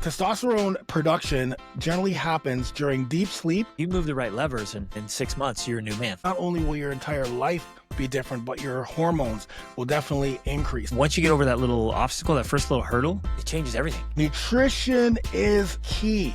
Testosterone production generally happens during deep sleep. You move the right levers, and in 6 months, you're a new man. Not only will your entire life be different, but your hormones will definitely increase. Once you get over that little obstacle, that first little hurdle, it changes everything. Nutrition is key.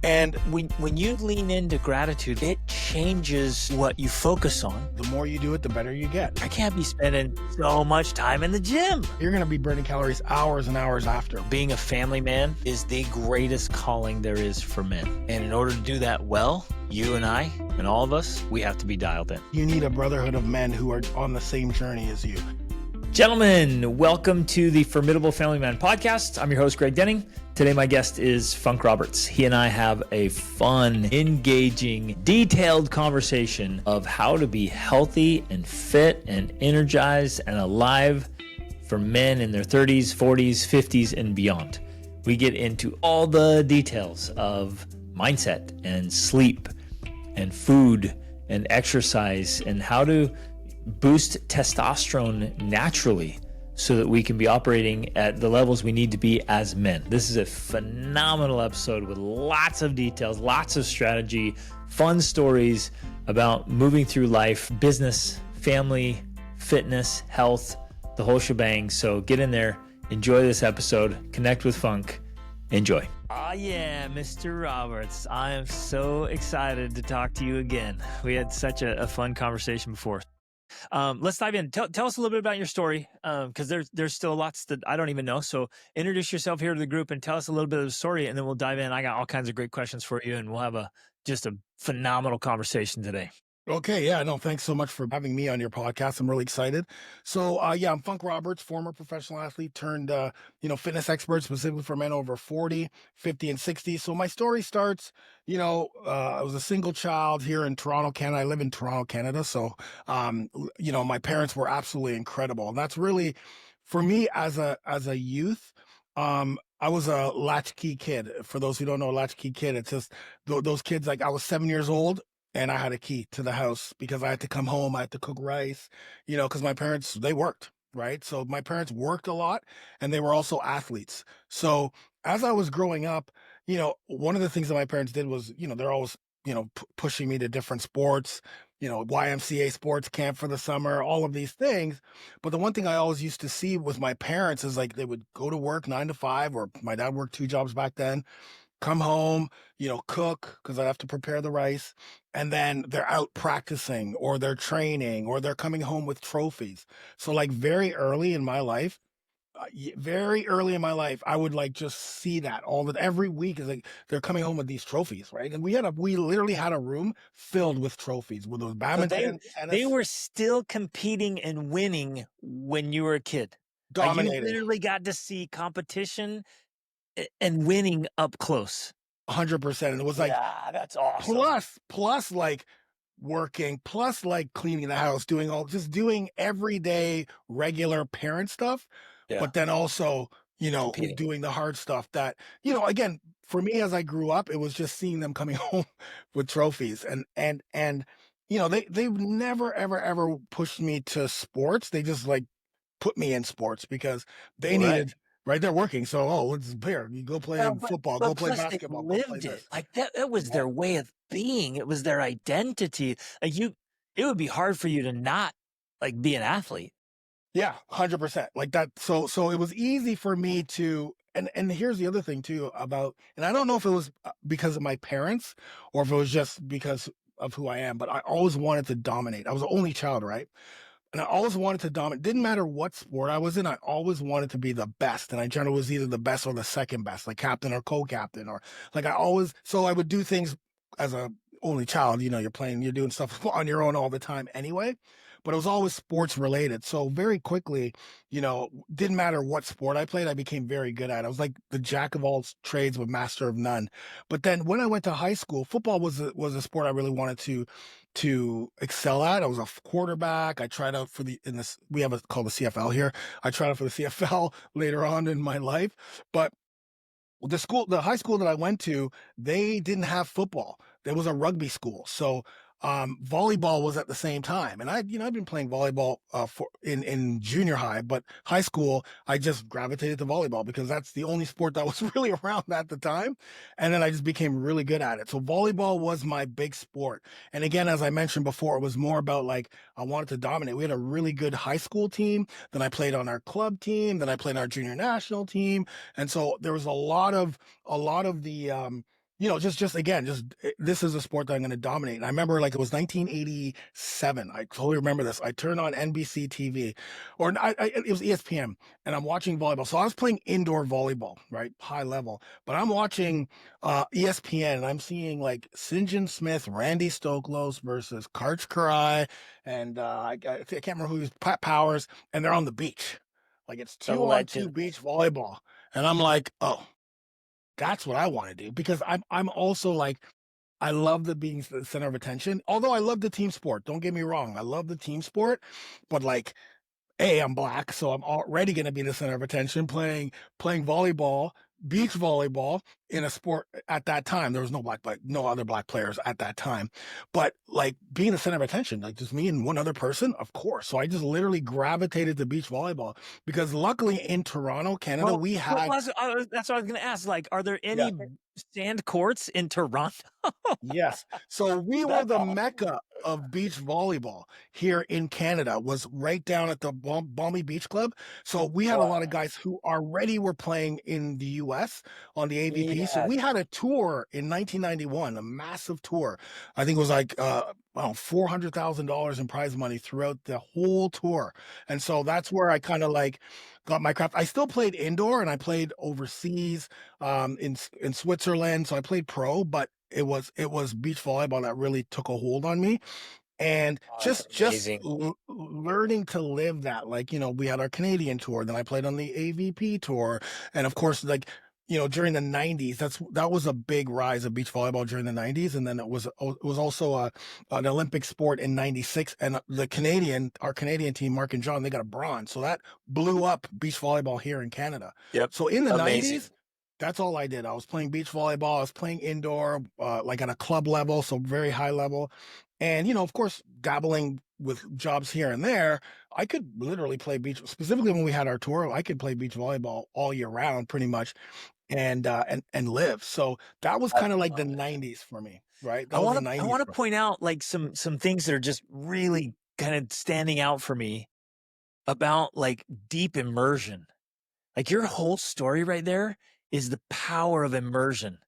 And when you lean into gratitude, it changes what you focus on. The more you do it, the better you get. I can't be spending so much time in the gym. You're going to be burning calories hours and hours after. Being a family man is the greatest calling there is for men. And in order to do that well, you and I and all of us, we have to be dialed in. You need a brotherhood of men who are on the same journey as you. Gentlemen, welcome to the Formidable Family Man podcast. I'm your host, Greg Denning. Today, my guest is Funk Roberts. He and I have a fun, engaging, detailed conversation of how to be healthy and fit and energized and alive for men in their 30s, 40s, 50s, and beyond. We get into all the details of mindset and sleep and food and exercise and how to boost testosterone naturally so that we can be operating at the levels we need to be as men. This is a phenomenal episode with lots of details, lots of strategy, fun stories about moving through life, business, family, fitness, health, the whole shebang. So get in there, enjoy this episode, connect with Funk, enjoy. Oh yeah, Mr. Roberts, I am so excited to talk to you again. We had such a fun conversation before. Let's dive in. Tell us a little bit about your story, because there's still lots that I don't even know. So introduce yourself here to the group and tell us a little bit of the story, and then we'll dive in. I got all kinds of great questions for you, and we'll have just a phenomenal conversation today. Okay, yeah, no, thanks so much for having me on your podcast. I'm really excited. So, I'm Funk Roberts, former professional athlete turned, fitness expert specifically for men over 40, 50, and 60. So my story starts, I was a single child here in Toronto, Canada. I live in Toronto, Canada. So, my parents were absolutely incredible. And that's really, for me as a youth, I was a latchkey kid. For those who don't know, a latchkey kid, it's just those kids, like I was 7 years old. And I had a key to the house because I had to come home. I had to cook rice, because my parents, they worked, right? So my parents worked a lot and they were also athletes. So as I was growing up, one of the things that my parents did was, they're always, pushing me to different sports, YMCA sports camp for the summer, all of these things. But the one thing I always used to see with my parents is like they would go to work 9 to 5, or my dad worked 2 jobs back then. Come home, cook because I have to prepare the rice. And then they're out practicing or they're training or they're coming home with trophies. So like very early in my life, I would like just see that every week is like they're coming home with these trophies, right? And we literally had a room filled with trophies with those badminton. So they were still competing and winning when you were a kid. Dominating. Like you literally got to see competition and winning up close. 100%. And it was like, yeah, that's awesome. Plus like working, plus like cleaning the house, doing everyday regular parent stuff. Yeah. But then also, competing. Doing the hard stuff that, again, for me, as I grew up, it was just seeing them coming home with trophies and they've never, ever pushed me to sports. They just like put me in sports because they needed. Right, they're working. So, it's here. You go play football, go play basketball. They lived it. Like that was their way of being. It was their identity. Like it would be hard for you to not like be an athlete. Yeah, 100%. Like that. So it was easy for me to. And here's the other thing too about. And I don't know if it was because of my parents or if it was just because of who I am. But I always wanted to dominate. I was the only child, right? And I always wanted to dominate. Didn't matter what sport I was in. I always wanted to be the best. And I generally was either the best or the second best, like captain or co-captain, or like so I would do things as a only child, you're doing stuff on your own all the time anyway, but it was always sports related. So very quickly, didn't matter what sport I played, I became very good at it. I was like the jack of all trades, but master of none. But then when I went to high school, football was a sport I really wanted to excel at. I was a quarterback. I tried out for we have called the CFL here. I tried out for the CFL later on in my life, but the high school that I went to, they didn't have football. There was a rugby school. So volleyball was at the same time. And I've been playing volleyball for in junior high, but high school, I just gravitated to volleyball because that's the only sport that was really around at the time. And then I just became really good at it. So volleyball was my big sport. And again, as I mentioned before, it was more about like I wanted to dominate. We had a really good high school team. Then I played on our club team. Then I played on our junior national team. And so there was a lot of the just again, this is a sport that I'm going to dominate. And I remember like it was 1987. I totally remember this. I turned on NBC TV, or it was ESPN, and I'm watching volleyball. So I was playing indoor volleyball, right, high level. But I'm watching ESPN, and I'm seeing like St. John Smith, Randy Stoklos versus Karch Karai, and I can't remember who he was, Pat Powers, and they're on the beach. Like it's The 2-on-2 legend. beach volleyball, and I'm like, oh. That's what I wanna do because I'm also like, I love the being the center of attention, although I love the team sport, don't get me wrong, I love the team sport, but, like, I'm black, so I'm already gonna be the center of attention playing volleyball, beach volleyball in a sport at that time. There was no other black players at that time. But like being the center of attention, like just me and one other person, of course. So I just literally gravitated to beach volleyball because luckily in Toronto, Canada, Well, we well, had that's what I was going to ask. Like, are there yeah. any sand courts in Toronto? Yes. So we were That's the awesome. mecca of beach volleyball here in Canada, was right down at the Balmy Beach Club. So we had a lot of Wow. guys who already were playing in the US on the AVP. So we Yes. had a tour in 1991, a massive tour. I think it was like $400,000 in prize money throughout the whole tour. And so that's where I kind of like got my craft. I still played indoor and I played overseas in Switzerland. So I played pro, but it was beach volleyball that really took a hold on me, and Oh, that's just amazing. learning to live that. Like we had our Canadian tour, then I played on the AVP tour, and of course, like during the 90s, that was a big rise of beach volleyball during the 90s, and then it was also an Olympic sport in 96, and our Canadian team, Mark and John, they got a bronze, so that blew up beach volleyball here in Canada. Yep. So in the Amazing. 90s, that's all I did. I was playing beach volleyball. I was playing indoor, like at a club level, so very high level. And, of course, dabbling with jobs here and there, I could literally play beach, specifically when we had our tour, I could play beach volleyball all year round pretty much and live. So that was I kind of like the love it. 90s for me, right? I That was want the to I 90s want for to point out like some things that are just really kind of standing out for me about like deep immersion. Like your whole story right there is the power of immersion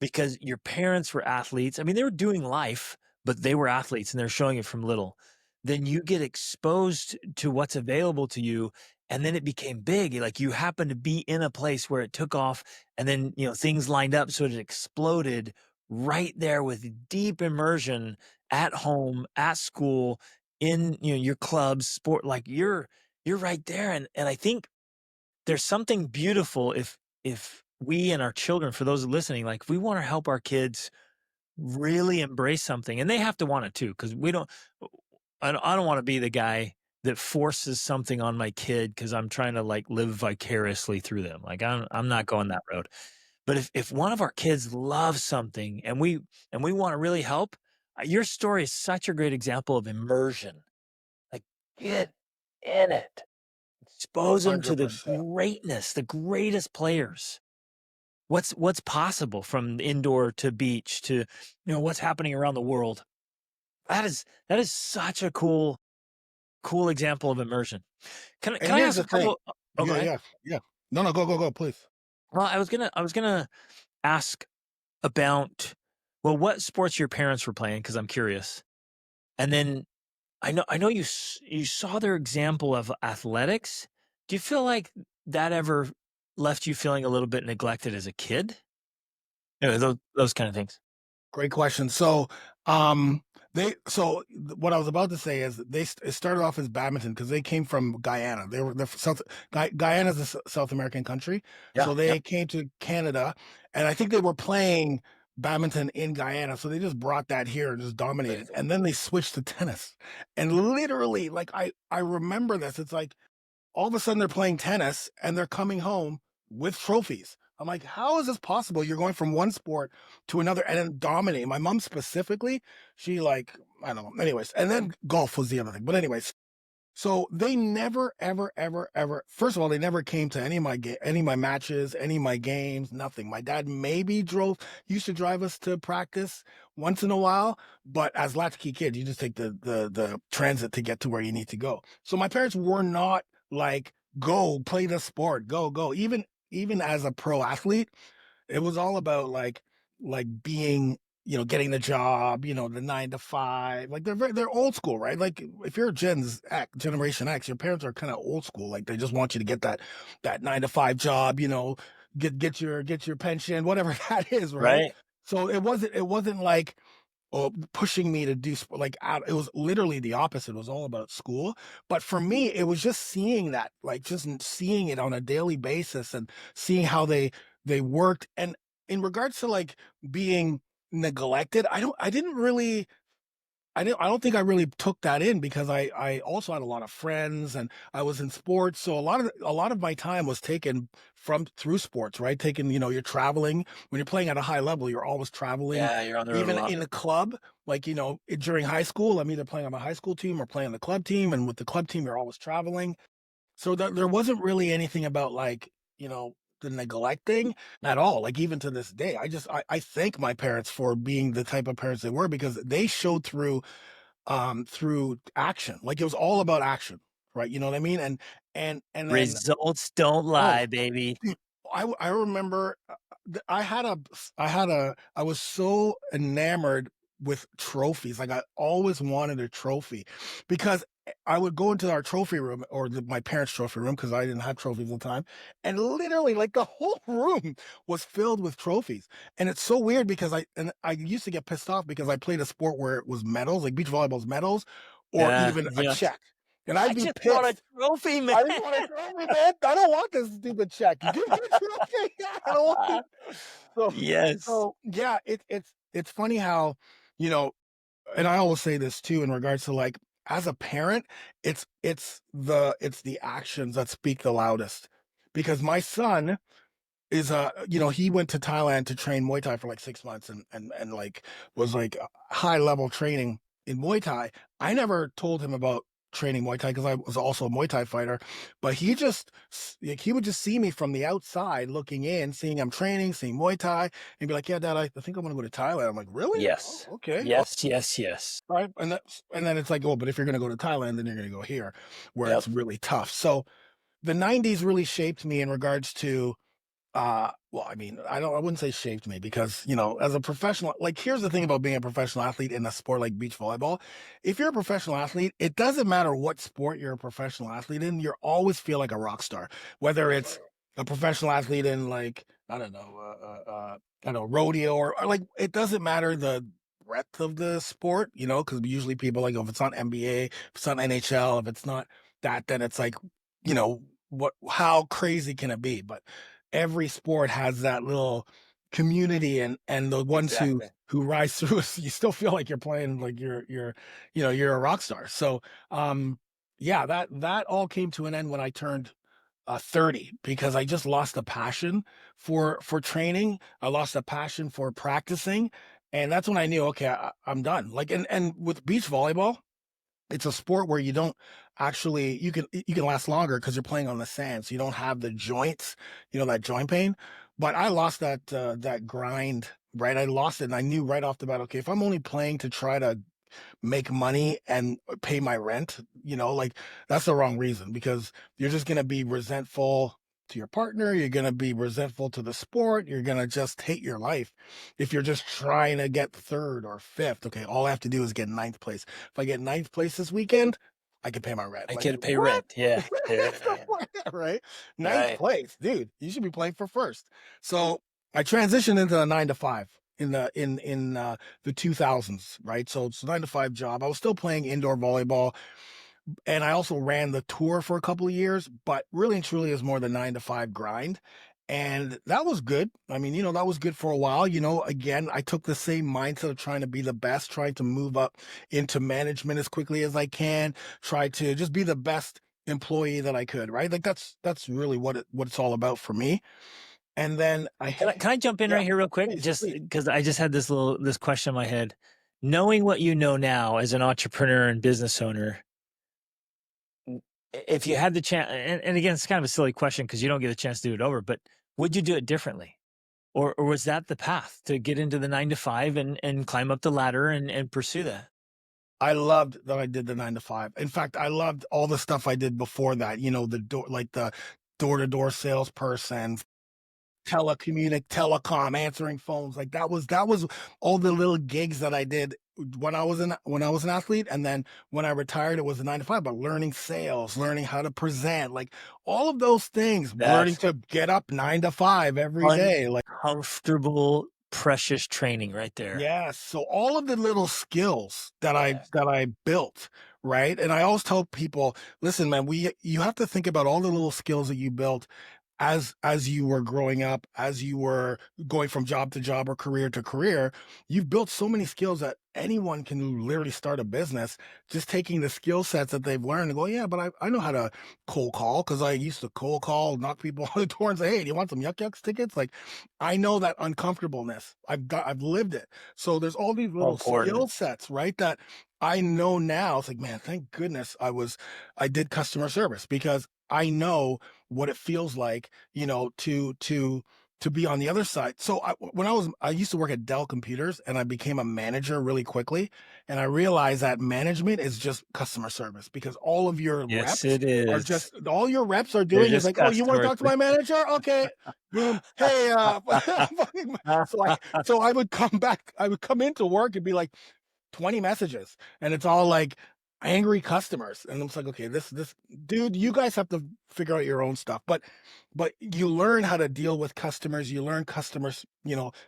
because your parents were athletes. I mean, they were doing life, but they were athletes and they're showing it from little. Then you get exposed to what's available to you. And then it became big. Like you happened to be in a place where it took off and then, things lined up. So it exploded right there with deep immersion at home, at school, in, your clubs, sport, like you're right there. And I think there's something beautiful if we and our children, for those listening, like if we want to help our kids really embrace something, and they have to want it too, because we don't. I don't want to be the guy that forces something on my kid because I'm trying to like live vicariously through them. Like I'm not going that road. But if one of our kids loves something and we want to really help, your story is such a great example of immersion. Like get in it. Expose them to the 100%. greatness, the greatest players. What's possible from indoor to beach to what's happening around the world. That is such a cool example of immersion. Can And I here's ask the a thing. couple? Oh, go Yeah, ahead. yeah, yeah. No, no, go, please. Well, I was gonna ask about what sports your parents were playing because I'm curious, and then I know you saw their example of athletics. Do you feel like that ever left you feeling a little bit neglected as a kid? Those kind of things. Great question. So, um, what I was about to say is it started off as badminton because they came from Guyana. They're Guyana is a South American country, Yeah, so yeah. they came to Canada, and I think they were playing badminton in Guyana, so they just brought that here and just dominated, Amazing. and then they switched to tennis, and literally, like I remember this. It's like all of a sudden they're playing tennis and they're coming home with trophies. I'm like, how is this possible? You're going from one sport to another and then dominating. My mom specifically, she like I don't know. Anyways, and then golf was the other thing. But anyways, so they never, ever, ever, ever. First of all, they never came to any of my matches, any of my games, nothing. My dad maybe used to drive us to practice once in a while, but as latchkey kids, you just take the transit to get to where you need to go. So my parents were not like, go play the sport, go go. Even as a pro athlete, it was all about like being, getting the job, the 9 to 5. Like they're old school, right? Like if you're Generation X, your parents are kind of old school. Like they just want you to get that 9 to 5 job, get your pension, whatever that is, right? Right. So it wasn't like, pushing me to do like it was literally the opposite. It was all about school. But for me, it was just seeing that, like just seeing it on a daily basis and seeing how they worked. And in regards to like being neglected, I don't think I really took that in because I also had a lot of friends and I was in sports. So a lot of my time was taken through sports, right? Taken, you're traveling when you're playing at a high level, you're always traveling, Yeah, you're on the road a even lot. in a club, like, during high school, I'm either playing on my high school team or playing on the club team. And with the club team, you're always traveling. So that there wasn't really anything about like, the neglecting at all. Like even to this day, I thank my parents for being the type of parents they were because they showed through action. Like it was all about action, right? You know what I mean? And then, Results don't oh, lie, baby. dude, I remember, I was so enamored with trophies. Like I always wanted a trophy because I would go into our trophy room or my parents' trophy room because I didn't have trophies at the time, and literally like the whole room was filled with trophies. And it's so weird because I used to get pissed off because I played a sport where it was medals, like beach volleyball's medals, or Yeah, even a yeah. check, and I'd I be just want a pissed. trophy, man. I just want a trophy, man. I don't want this stupid check. Give me a trophy. I don't want it. So, Yes. so yeah, it's funny how, you know, and I always say this too in regards to like as a parent, it's the actions that speak the loudest. Because my son is he went to Thailand to train Muay Thai for like 6 months and like was like high level training in Muay Thai. I never told him about training Muay Thai because I was also a Muay Thai fighter, but like he would just see me from the outside looking in, seeing I'm training, seeing Muay Thai, and be like, "Yeah, Dad, I think I'm gonna go to Thailand." I'm like, "Really? Yes. Oh, okay, Yes, yes, yes. all right." And then it's like, "Oh, but if you're gonna go to Thailand, then you're gonna go here, where Yep. it's really tough." So the '90s really shaped me in regards to well, I mean, I wouldn't say shaped me because, as a professional, like here's the thing about being a professional athlete in a sport like beach volleyball. If you're a professional athlete, it doesn't matter what sport you're a professional athlete in, you always feel like a rock star. Whether it's a professional athlete in like, I don't know, rodeo or like it doesn't matter the breadth of the sport, because usually people like, oh, if it's not NBA, if it's not NHL, if it's not that, then it's like, how crazy can it be? But every sport has that little community and the ones who Exactly. who rise through it, you still feel like you're playing like you're a rock star. So yeah, that all came to an end when I turned 30 because I just lost the passion for training. I lost the passion for practicing, and that's when I knew, okay, I'm done. Like and with beach volleyball, it's a sport where you don't actually you can last longer because you're playing on the sand, so you don't have the joints, that joint pain. But I lost that grind, right? I lost it, and I knew right off the bat, okay, if I'm only playing to try to make money and pay my rent, like that's the wrong reason because you're just going to be resentful to your partner. You're going to be resentful to the sport. You're going to just hate your life if you're just trying to get third or fifth. Okay, all I have to do is get ninth place. If I get ninth place this weekend, I can pay my rent. I Like, get to pay what? rent. Yeah. Yeah. Right? Ninth Right. place, dude. You should be playing for first. So I transitioned into a 9 to 5 in the 2000s, right? So it's a 9 to 5 job. I was still playing indoor volleyball, and I also ran the tour for a couple of years, but really and truly is more the 9 to 5 grind. And that was good. I mean, that was good for a while. Again, I took the same mindset of trying to be the best, trying to move up into management as quickly as I can, try to just be the best employee that I could, right? Like that's really what it's all about for me. And then Can I jump in yeah, right here real quick? please, Just please. because I just had this question in my head. knowing what you know now as an entrepreneur and business owner, if you had the chance, and again, it's kind of a silly question because you don't get a chance to do it over, but would you do it differently? Or was that the path to get into the 9 to 5 and climb up the ladder and pursue that? I loved that I did the 9 to 5. In fact, I loved all the stuff I did before that. The door, like the door-to-door salesperson, telecom, answering phones. Like that was all the little gigs that I did when I was an athlete, and then when I retired, it was a 9 to 5. But learning sales, learning how to present, like all of those things, learning That's to get up 9 to 5 every day, like. uncomfortable, precious training right there. Yes. So all of the little skills that I Yes. that I built, right? And I always tell people, listen, man, you have to think about all the little skills that you built as you were growing up, as you were going from job to job or career to career. You've built so many skills that anyone can literally start a business just taking the skill sets that they've learned and go, yeah, but I know how to cold call because I used to cold call, knock people on the door and say, hey, do you want some yuck yucks tickets? Like, I know that uncomfortableness. I've lived it. So there's all these So little skill important. sets, right? That I know now. It's like, man, thank goodness I did customer service because I know what it feels like, to be on the other side. So I used to work at Dell Computers and I became a manager really quickly. And I realized that management is just customer service because Yes, it is. all your reps are They're doing is just like, oh, you want to customers. talk to my manager? Okay. Boom. Hey, so I would come into work and be like 20 messages and it's all like angry customers. And it's like, okay, this dude, you guys have to figure out your own stuff. But you learn how to deal with customers, you learn customers,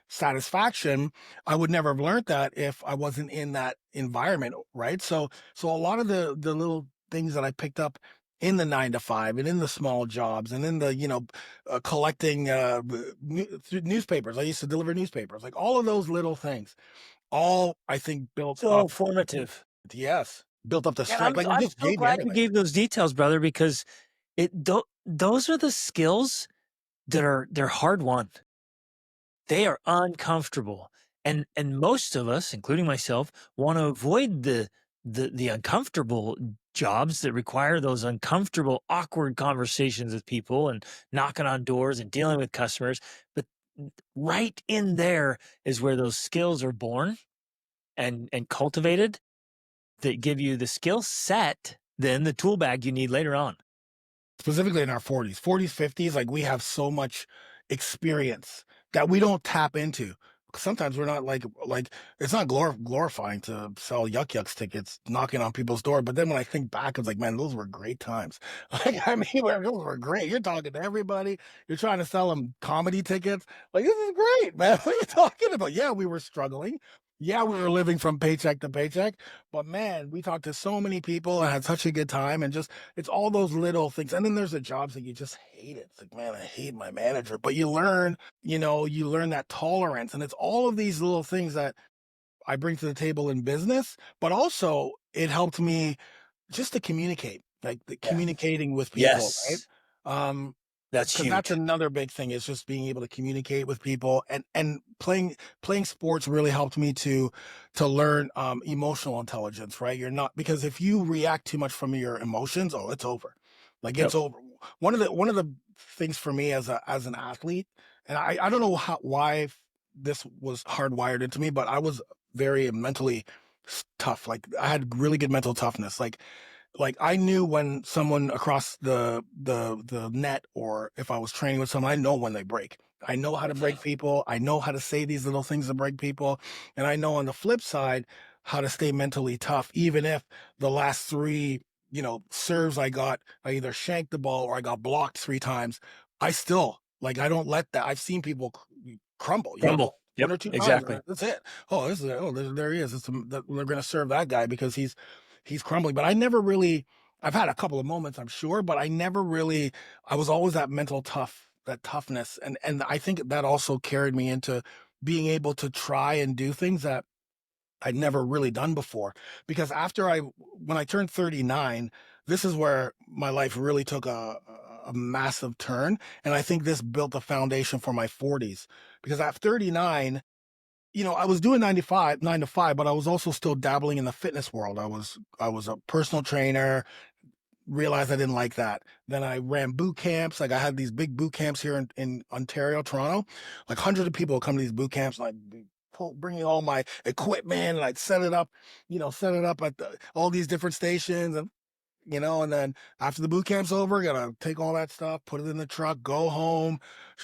satisfaction. I would never have learned that if I wasn't in that environment, right? So a lot of the little things that I picked up in the 9 to 5 and in the small jobs and in the collecting newspapers. I used to deliver newspapers, like all of those little things all I think built So up. formative. Yes, built up the And strength. Like it I'm just so gave me glad you everything. gave those details, brother, because those are the skills that they're hard won. They are uncomfortable. And most of us, including myself, want to avoid the uncomfortable jobs that require those uncomfortable, awkward conversations with people and knocking on doors and dealing with customers. But right in there is where those skills are born and cultivated that give you the skill set, then the tool bag you need later on. Specifically in our 40s, 50s, like we have so much experience that we don't tap into. Sometimes we're not like it's not glorifying to sell yuck yucks tickets, knocking on people's door. But then when I think back, it's like, man, those were great times. Like, I mean, those were great. You're talking to everybody. You're trying to sell them comedy tickets. Like, this is great, man. What are you talking about? Yeah, we were struggling. Yeah, we were living from paycheck to paycheck. But man, we talked to so many people and had such a good time. And just it's all those little things. And then there's the jobs that you just hate it. It's like, man, I hate my manager. But you learn that tolerance. And it's all of these little things that I bring to the table in business, but also it helped me just to communicate, like Yeah. communicating with people, right? Yes. Um, That's because that's huge. another big thing is just being able to communicate with people and playing sports really helped me to learn emotional intelligence, right? You're not because if you react too much from your emotions, oh, it's over. Like Yep. it's over. One of the things for me as an athlete, and I don't know why this was hardwired into me, but I was very mentally tough. Like I had really good mental toughness. Like I knew when someone across the net or if I was training with someone, I know when they break. I know how to break people. I know how to say these little things to break people. And I know on the flip side how to stay mentally tough, even if the last three, serves I got, I either shanked the ball or I got blocked 3 times. I still like I don't let that. I've seen people crumble, Crumble. one Yep. or two times. Exactly. That's it. Oh, there he is. They're going to serve that guy because he's crumbling. But I never really. I've had a couple of moments, I'm sure, but I never really. I was always that that toughness, and I think that also carried me into being able to try and do things that I'd never really done before. Because when I turned 39, this is where my life really took a massive turn, and I think this built the foundation for my 40s. Because at 39 I was doing 9 to 5, but I was also still dabbling in the fitness world. I was a personal trainer, realized I didn't like that. Then I ran boot camps. Like I had these big boot camps here in Ontario, Toronto. Like hundreds of people would come to these boot camps, and I'd bringing all my equipment, and I'd set it up at all these different stations, and then after the boot camp's over, gotta take all that stuff, put it in the truck, go home,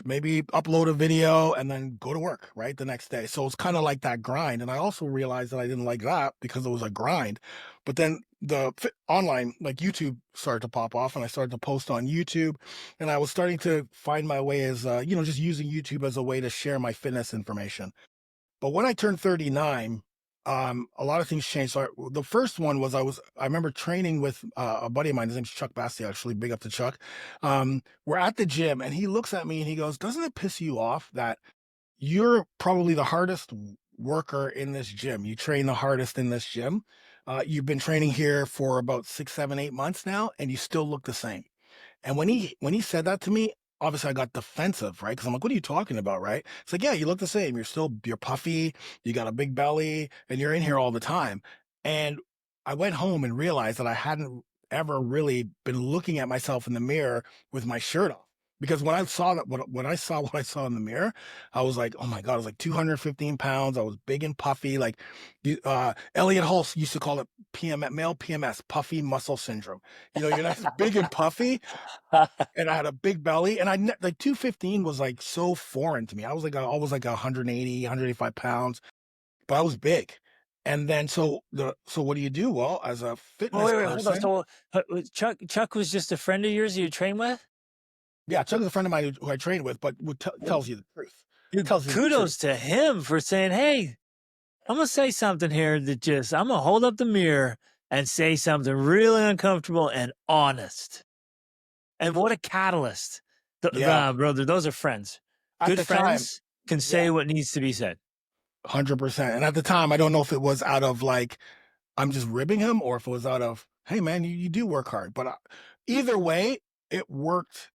maybe upload a video, and then go to work, right, the next day. So it's kind of like that grind. And I also realized that I didn't like that because it was a grind. But then online, like YouTube, started to pop off, and I started to post on YouTube, and I was starting to find my way as, just using YouTube as a way to share my fitness information. But when I turned 39, a lot of things changed. So the first one was I remember training with a buddy of mine. His name's Chuck Bassi, actually. Big up to Chuck. We're at the gym, and he looks at me and he goes, "Doesn't it piss you off that you're probably the hardest worker in this gym? You train the hardest in this gym. You've been training here for about 6, 7, 8 months now, and you still look the same." And when he said that to me, obviously I got defensive, right? Because I'm like, "What are you talking about?" Right? It's like, "Yeah, you look the same. You're puffy, you got a big belly, and you're in here all the time." And I went home and realized that I hadn't ever really been looking at myself in the mirror with my shirt off. Because when I saw that, when I saw what I saw in the mirror, I was like, "Oh my God!" I was like 215 pounds. I was big and puffy. Like, Elliot Hulse used to call it male PMS, puffy muscle syndrome. You're not big and puffy, and I had a big belly, and like 215 was like so foreign to me. I was like always like 180, 185 pounds, but I was big. And then so what do you do? Well, as a Oh, fitness wait, hold on. person, So Chuck was just a friend of yours you train with? yeah, Chuck is a friend of mine who I train with, but tells you the truth. Dude, Tells you the truth. kudos to him for saying, "Hey, I'm gonna say something here I'm gonna hold up the mirror and say something really uncomfortable and honest." And what a catalyst. Yeah, Brother, those are friends. at Good the time, friends can yeah, say what needs to be said. 100%. And at the time, I don't know if it was out of like I'm just ribbing him, or if it was out of, "Hey man, you do work hard." But either way, it worked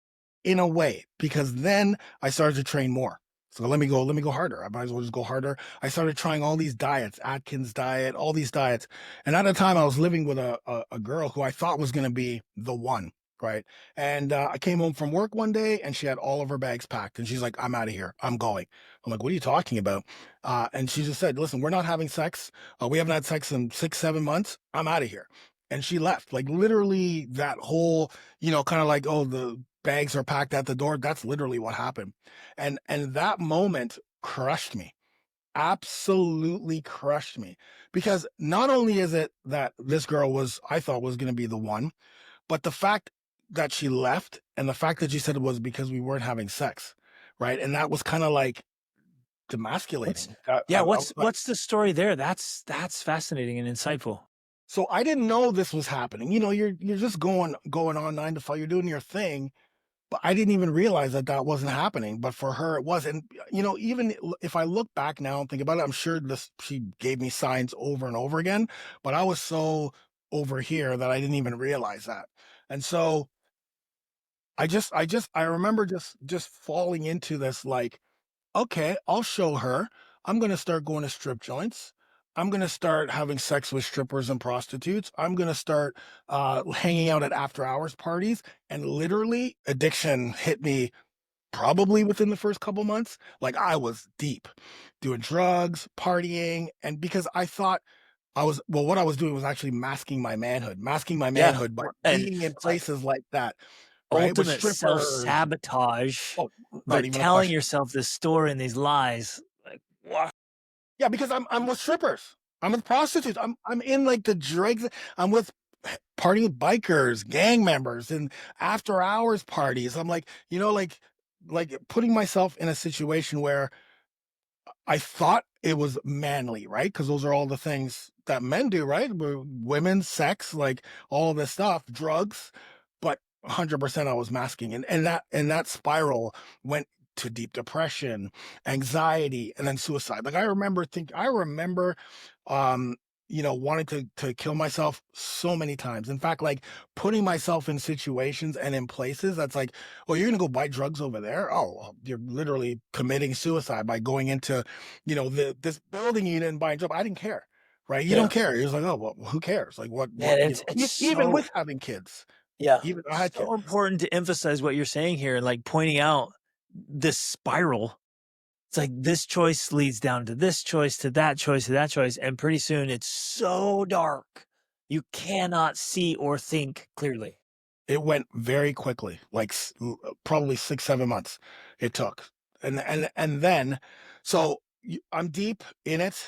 in a way, because then I started to train more. So let me go harder. I might as well just go harder. I started trying all these diets, Atkins diet, all these diets. And at the time I was living with a girl who I thought was going to be the one. Right. And I came home from work one day, and she had all of her bags packed, and she's like, "I'm out of here. I'm going." I'm like, "What are you talking about?" And she just said, "Listen, we're not having sex. We haven't had sex in 6, 7 months. I'm out of here." And she left. Like literally that whole, kind of like, "Oh, the bags are packed at the door." That's literally what happened. And that moment crushed me. Absolutely crushed me. Because not only is it that this girl I thought was going to be the one, but the fact that she left, and the fact that she said it was because we weren't having sex, right? And that was kind of like What's demasculating. Yeah, I was like, what's the story there? That's fascinating and insightful. so I didn't know this was happening. You're just going on 9 to 5. You're doing your thing. But I didn't even realize that that wasn't happening. But for her, it was. And, even if I look back now and think about it, I'm sure she gave me signs over and over again. But I was so over here that I didn't even realize that. And so I remember just falling into this, like, "Okay, I'll show her. I'm going to start going to strip joints. I'm going to start having sex with strippers and prostitutes. I'm going to start hanging out at after hours parties." And literally, addiction hit me probably within the first couple months. Like I was deep doing drugs, partying. And because I thought what I was doing was actually masking my Yeah. manhood by And being in like places like that, right? With ultimate strippers. self-sabotage, Oh, not but even a telling question. yourself this story and these lies. Like, what? Yeah, because I'm with strippers. I'm with prostitutes. I'm in like the dregs. I'm with partying bikers, gang members, and after hours parties. I'm like, like putting myself in a situation where I thought it was manly, right? Because those are all the things that men do, right? Women, sex, like all this stuff, drugs. But 100% I was masking, and that spiral went to deep depression, anxiety, and then suicide. Like I remember, um, wanting to kill myself so many times. In fact, like putting myself in situations and in places that's like, oh, you're gonna go buy drugs over there. Oh, well, you're literally committing suicide by going into, this building you didn't buy a job. I didn't care, right? You don't Yeah. care. You're just like, oh, well, who cares? Like Man, it's even so with having kids, yeah, even I had kids. so important to emphasize what you're saying here and like pointing out this spiral. It's like this choice leads down to this choice, to that choice, to that choice. And pretty soon it's so dark. You cannot see or think clearly. It went very quickly, like probably 6, 7 months it took. And then, so I'm deep in it,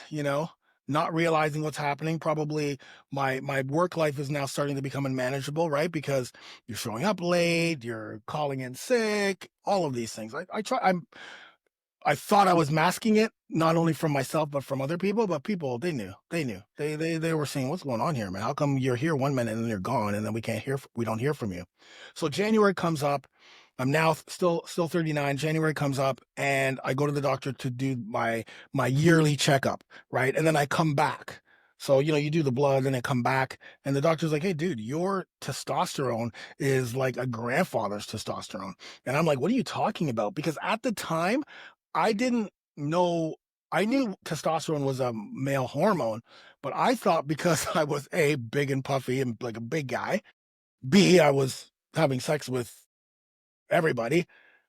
not realizing what's happening. Probably my work life is now starting to become unmanageable, right? Because you're showing up late, you're calling in sick, all of these things. I thought I was masking it, not only from myself but from other people. But people, they knew. They were saying, "What's going on here, man? How come you're here one minute and then you're gone, and then we don't hear from you?" So January comes up. I'm now still 39. January comes up, and I go to the doctor to do my yearly checkup, right? And then I come back. So you do the blood, and I come back, and the doctor's like, "Hey, dude, your testosterone is like a grandfather's testosterone." And I'm like, "What are you talking about?" Because at the time, I didn't know. I knew testosterone was a male hormone, but I thought because I was A, big and puffy and like a big guy, B, I was having sex with everybody,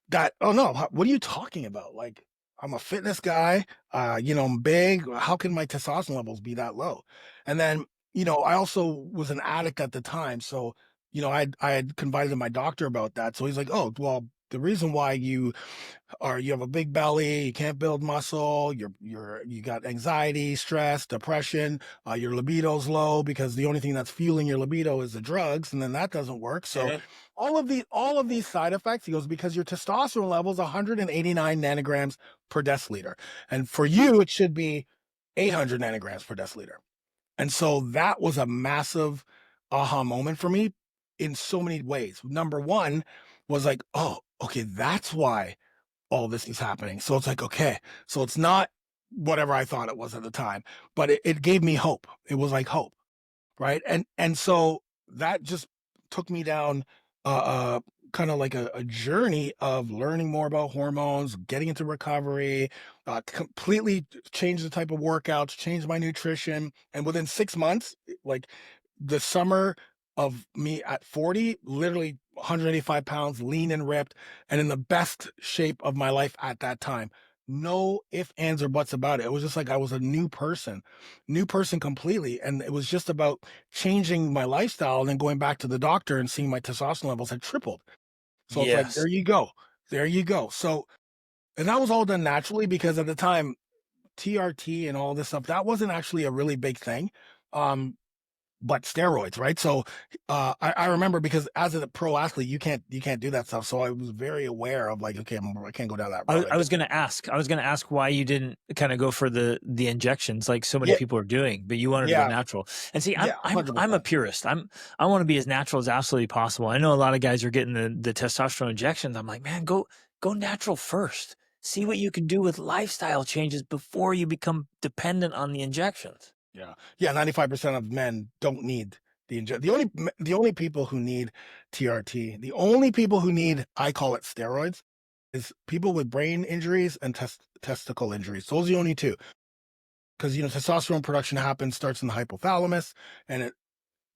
that, oh no, what are you talking about? Like, I'm a fitness guy, I'm big. How can my testosterone levels be that low? And then, I also was an addict at the time. So, I had confided to my doctor about that. So he's like, oh, well, the reason why or you have a big belly, you can't build muscle, you got anxiety, stress, depression, your libido's low because the only thing that's fueling your libido is the drugs, and then that doesn't work. So Mhm. all of these side effects, he goes, because your testosterone level is 189 nanograms per deciliter. And for you, it should be 800 nanograms per deciliter. And so that was a massive aha moment for me in so many ways. Number one was like, oh, okay, that's why all this is happening. So it's like, okay, so it's not whatever I thought it was at the time, but it gave me hope. It was like hope, right? And so that just took me down uh kind of like a journey of learning more about hormones, getting into recovery, completely changed the type of workouts, changed my nutrition. And within 6 months, like the summer of me at 40, literally 185 pounds, lean and ripped, and in the best shape of my life at that time. No ifs, ands, or buts about it. It was just like I was a new person completely. And it was just about changing my lifestyle and then going back to the doctor and seeing my testosterone levels had tripled. So it's like, Yes. there you go. There you go. So, and that was all done naturally because at the time, TRT and all this stuff, that wasn't actually a really big thing. Um, but steroids, right? So I remember because as a pro athlete, you can't do that stuff. So I was very aware of like, okay, I can't go down that road. I was going to ask. I was going to ask why you didn't kind of go for the injections like so many Yeah, people are doing, but you wanted to go yeah, natural. And see, yeah, hundred I'm a percent. purist. I want to be as natural as absolutely possible. I know a lot of guys are getting the testosterone injections. I'm like, man, go natural first. See what you can do with lifestyle changes before you become dependent on the injections. Yeah, yeah. 95% of men don't need the injection. The only people who need TRT, the only people who need, I call it steroids, is people with brain injuries and testicle injuries. Those are the only two. Because testosterone production starts in the hypothalamus, and it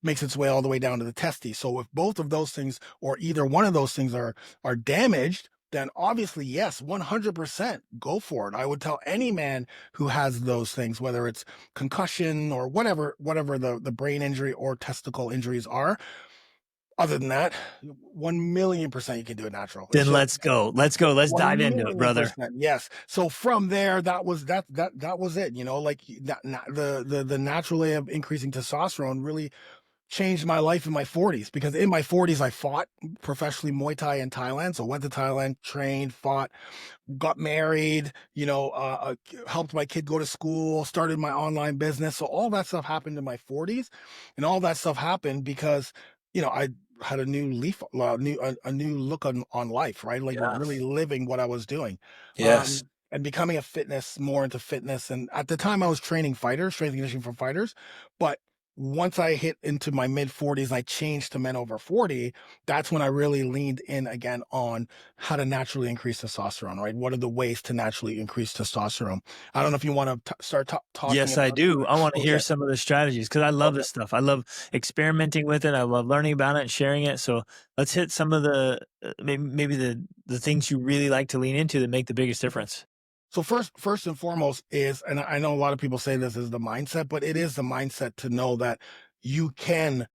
makes its way all the way down to the testes. So if both of those things or either one of those things are damaged, then obviously yes, 100% go for it. I would tell any man who has those things, whether it's concussion or whatever the brain injury or testicle injuries are. Other than that, 1,000,000% you can do it natural. It's Then just let's go. Let's go. Let's one dive into it, million brother. percent, yes. So from there, that was it. Like the natural way of increasing testosterone really changed my life in my 40s, because in my 40s I fought professionally Muay Thai in Thailand. So went to Thailand, trained, fought, got married, helped my kid go to school, started my online business. So all that stuff happened in my 40s, and all that stuff happened because I had a new leaf, a new look on life, right? Like really Yes. living what I was doing. Yes. and becoming more into fitness. And at the time I was training fighters, strength and conditioning for fighters. But once I hit into my mid 40s, I changed to men over 40. That's when I really leaned in again on how to naturally increase testosterone, right? What are the ways to naturally increase testosterone? I don't know if you want to start talking Yes, I about. do. I want to hear Okay. some of the strategies because I love Okay. this stuff. I love experimenting with it. I love learning about it and sharing it. So let's hit some of the maybe the things you really like to lean into that make the biggest difference. So first and foremost is, and I know a lot of people say this is the mindset, but it is the mindset to know that you can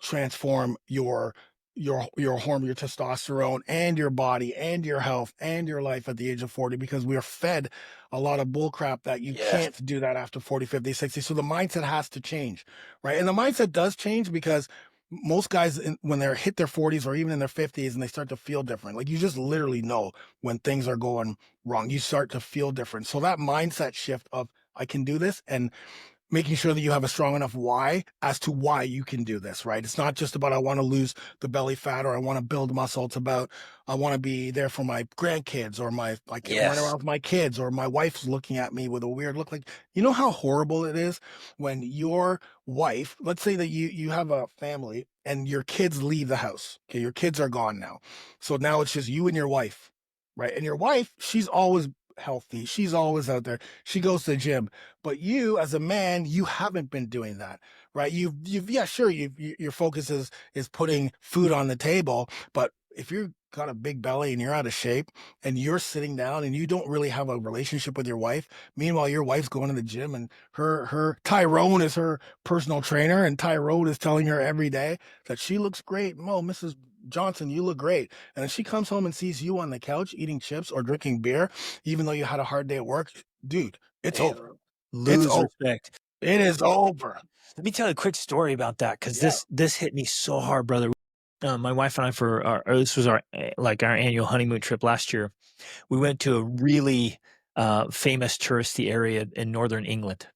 transform your hormone, your testosterone, and your body, and your health, and your life at the age of 40, because we are fed a lot of bull crap that you Yes. can't do that after 40, 50, 60. So the mindset has to change, right? And the mindset does change because most guys, when they're hit their 40s or even in their 50s and they start to feel different, like you just literally know when things are going wrong. You start to feel different. So that mindset shift of I can do this, and making sure that you have a strong enough why as to why you can do this, right? It's not just about I want to lose the belly fat or I want to build muscle. It's about I want to be there for my grandkids, or I can run Yes. around with my kids, or my wife's looking at me with a weird look. Like, you know how horrible it is when your wife, let's say that you have a family and your kids leave the house. Okay, your kids are gone now. So now it's just you and your wife, right? And your wife, she's always healthy. She's always out there. She goes to the gym. But you, as a man, you haven't been doing that, right? Yeah, sure. Your focus is putting food on the table, but if you've got a big belly and you're out of shape and you're sitting down and you don't really have a relationship with your wife, meanwhile your wife's going to the gym and her Tyrone is her personal trainer, and Tyrone is telling her every day that she looks great. Oh, Mrs. Johnson, you look great. And then she comes home and sees you on the couch eating chips or drinking beer, even though you had a hard day at work, dude, it's Man, over. It's lose over. respect. It is over. Let me tell you a quick story about that because Yeah. this hit me so hard, brother. My wife and I, this was our our annual honeymoon trip last year. We went to a really famous touristy area in northern England.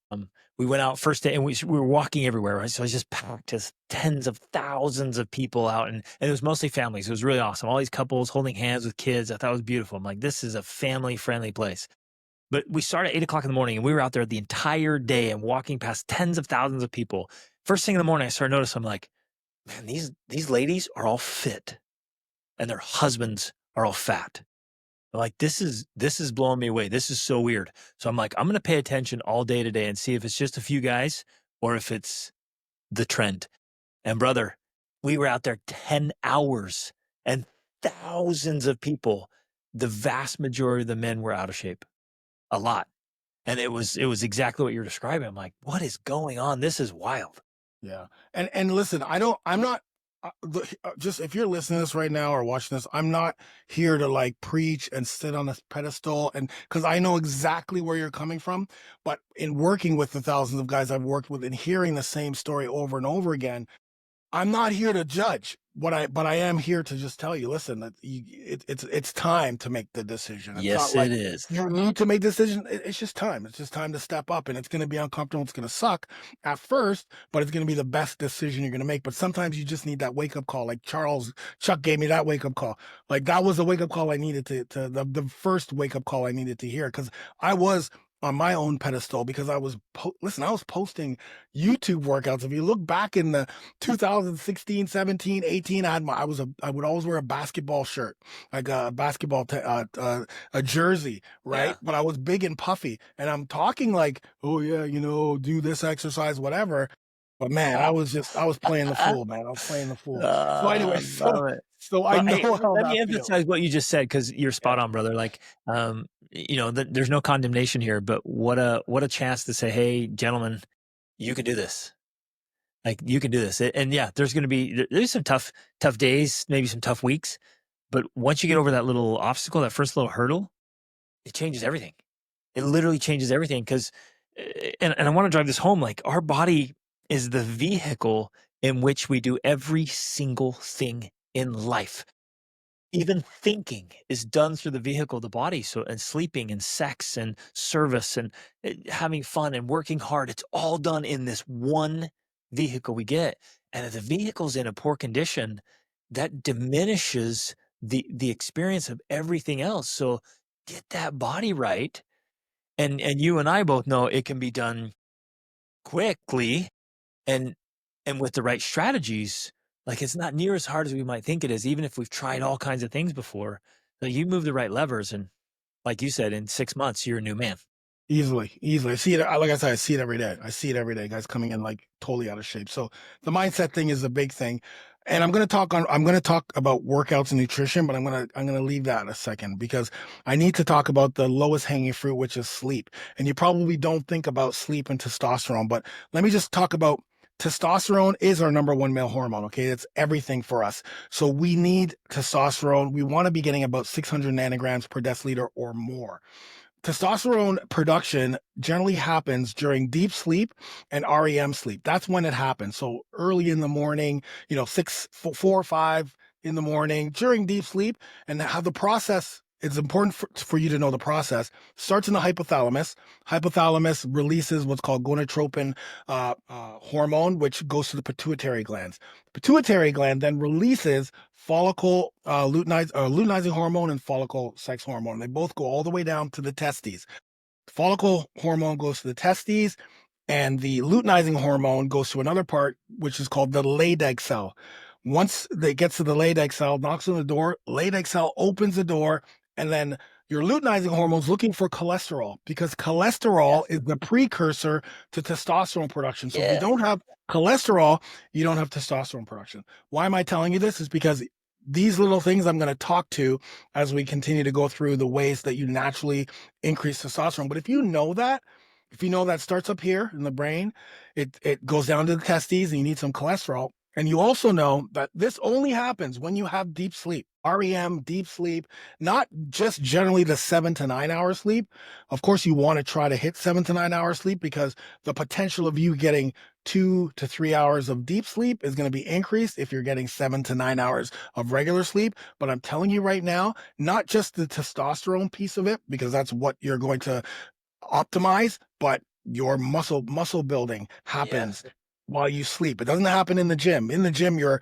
We went out first day and we were walking everywhere, right? So it was just packed, just tens of thousands of people out, and it was mostly families. It was really awesome. All these couples holding hands with kids. I thought it was beautiful. I'm like, this is a family friendly place. But we started at 8 o'clock in the morning and we were out there the entire day and walking past tens of thousands of people. First thing in the morning, I started noticing, I'm like, man, these ladies are all fit and their husbands are all fat. I'm like, this is blowing me away. This is so weird. So I'm like, I'm going to pay attention all day today and see if it's just a few guys or if it's the trend. And brother, we were out there 10 hours and thousands of people. The vast majority of the men were out of shape, a lot. And it was exactly what you're describing. I'm like, what is going on? This is wild. Yeah. And listen, I'm not just if you're listening to this right now or watching this, I'm not here to like preach and sit on a pedestal, and because I know exactly where you're coming from. But in working with the thousands of guys I've worked with and hearing the same story over and over again, I'm not here to judge but I am here to just tell you, listen, that it's time to make the decision. It's not Yes, like it is. you need to make the decision. It's just time. It's just time to step up, and it's going to be uncomfortable. It's going to suck at first, but it's going to be the best decision you're going to make. But sometimes you just need that wake up call. Like Chuck gave me that wake up call. Like that was the wake up call I needed to the first wake up call I needed to hear, because I was on my own pedestal, because I was I was posting YouTube workouts. If you look back in the 2016, 17, 18, I would always wear a basketball shirt, like a a jersey, Yeah. right? But I was big and puffy, and I'm talking like, oh yeah, do this exercise, whatever. But man, I was playing the fool, man. I was playing the fool. So anyway, Love it. so I Well, hey, know how let me that feels. emphasize what you just said because you're spot Yeah. on, brother. Like, there's no condemnation here, but what a chance to say, hey, gentlemen, you can do this. Like, you can do this. And yeah, there's some tough days, maybe some tough weeks, but once you get over that little obstacle, that first little hurdle, it changes everything. It literally changes everything because, and I want to drive this home. Like, our body is the vehicle in which we do every single thing in life. Even thinking is done through the vehicle of the body. So, and sleeping and sex and service and having fun and working hard, it's all done in this one vehicle we get. And if the vehicle's in a poor condition, that diminishes the experience of everything else. So get that body right. And you and I both know it can be done quickly and with the right strategies. Like, it's not near as hard as we might think it is, even if we've tried all kinds of things before. Like, you move the right levers, and like you said, in 6 months, you're a new man. Easily, easily. I see it. Like I said, I see it every day. I see it every day. Guys coming in like totally out of shape. So the mindset thing is a big thing. And I'm going to talk about workouts and nutrition, but I'm going to leave that a second because I need to talk about the lowest hanging fruit, which is sleep. And you probably don't think about sleep and testosterone, but let me just talk about testosterone is our number one male hormone. Okay. It's everything for us. So we need testosterone. We want to be getting about 600 nanograms per deciliter or more. Testosterone production generally happens during deep sleep and REM sleep. That's when it happens. So early in the morning, 4 or 5 in the morning during deep sleep, and how the process. It's important for you to know the process. Starts in the hypothalamus. Hypothalamus releases what's called gonadotropin hormone, which goes to the pituitary glands. The pituitary gland then releases follicle luteinizing hormone and follicle sex hormone. They both go all the way down to the testes. Follicle hormone goes to the testes, and the luteinizing hormone goes to another part, which is called the Leydig cell. Once it gets to the Leydig cell, knocks on the door, Leydig cell opens the door, and then your luteinizing hormone's looking for cholesterol because cholesterol is the precursor to testosterone production. So if you don't have cholesterol, you don't have testosterone production. Why am I telling you this? Is because these little things I'm going to talk to as we continue to go through the ways that you naturally increase testosterone. But if you know that starts up here in the brain, it goes down to the testes, and you need some cholesterol. And you also know that this only happens when you have deep sleep, REM, deep sleep, not just generally the 7 to 9 hour sleep. Of course, you want to try to hit 7 to 9 hour sleep because the potential of you getting 2 to 3 hours of deep sleep is going to be increased if you're getting 7 to 9 hours of regular sleep. But I'm telling you right now, not just the testosterone piece of it, because that's what you're going to optimize, but your muscle building happens while you sleep. It doesn't happen in the gym. In the gym, you're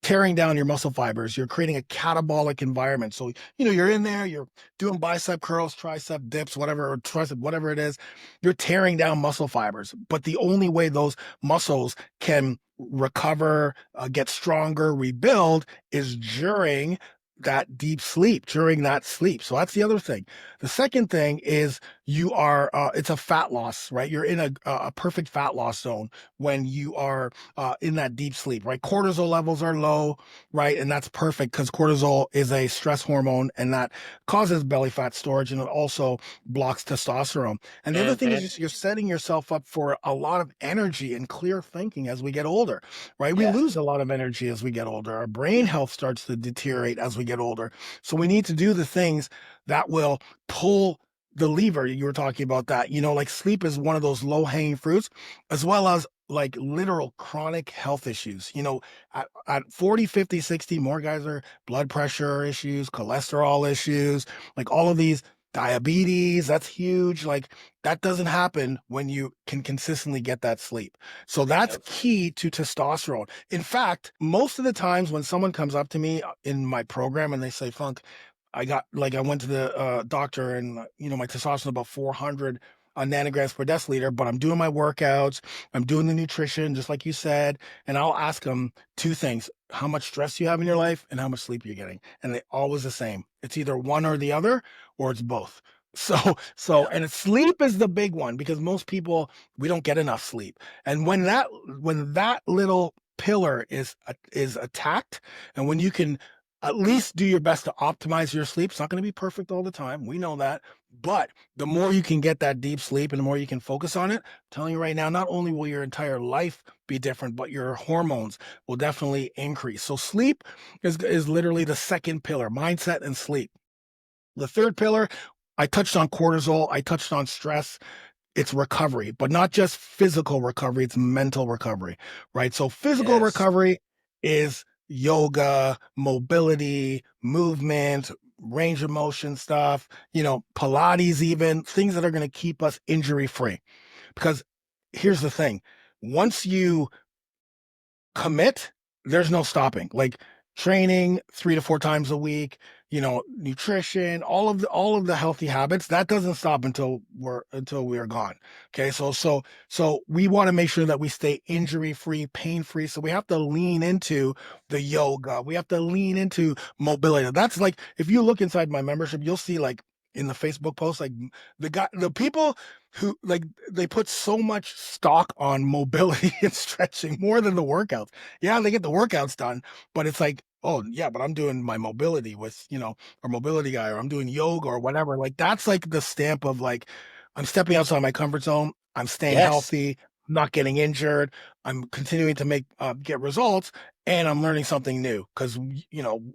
tearing down your muscle fibers. You're creating a catabolic environment. So, you're in there, you're doing bicep curls, tricep dips, whatever, or tricep, whatever it is. You're tearing down muscle fibers. But the only way those muscles can recover, get stronger, rebuild is during that deep sleep, during that sleep. So that's the other thing. The second thing is it's a fat loss, right? You're in a perfect fat loss zone when you are in that deep sleep, right? Cortisol levels are low, right? And that's perfect because cortisol is a stress hormone and that causes belly fat storage, and it also blocks testosterone. And the other thing is you're setting yourself up for a lot of energy and clear thinking as we get older, right? We lose a lot of energy as we get older. Our brain health starts to deteriorate as we get older. So we need to do the things that will pull the lever. You were talking about that, like sleep is one of those low hanging fruits, as well as like literal chronic health issues. At 40, 50, 60, more guys are blood pressure issues, cholesterol issues, like all of these, diabetes. That's huge. Like that doesn't happen when you can consistently get that sleep. So that's key to testosterone. In fact, most of the times when someone comes up to me in my program and they say, Funk, I went to the doctor, and my testosterone is about 400 nanograms per deciliter, but I'm doing my workouts, I'm doing the nutrition, just like you said, and I'll ask them two things: how much stress you have in your life and how much sleep you're getting, and they always the same. It's either one or the other, or it's both. And sleep is the big one because most people, we don't get enough sleep, and when that little pillar is attacked, and when you can at least do your best to optimize your sleep. It's not going to be perfect all the time. We know that. But the more you can get that deep sleep and the more you can focus on it, I'm telling you right now, not only will your entire life be different, but your hormones will definitely increase. So sleep is literally the second pillar: mindset and sleep. The third pillar, I touched on cortisol. I touched on stress. It's recovery, but not just physical recovery, it's mental recovery, right? So physical recovery is yoga, mobility, movement, range of motion stuff, Pilates, even things that are going to keep us injury free. Because here's the thing: once you commit, there's no stopping. Like training 3 to 4 times a week, nutrition, all of the healthy habits, that doesn't stop until we are gone. Okay. So we want to make sure that we stay injury free, pain free. So we have to lean into the yoga. We have to lean into mobility. That's like, if you look inside my membership, you'll see like in the Facebook post, like the people who like, they put so much stock on mobility and stretching more than the workouts. Yeah, they get the workouts done, but it's like, oh yeah, but I'm doing my mobility with, or mobility guy, or I'm doing yoga or whatever. Like that's like the stamp of like, I'm stepping outside my comfort zone. I'm staying Yes. healthy, not getting injured. I'm continuing to get results, and I'm learning something new because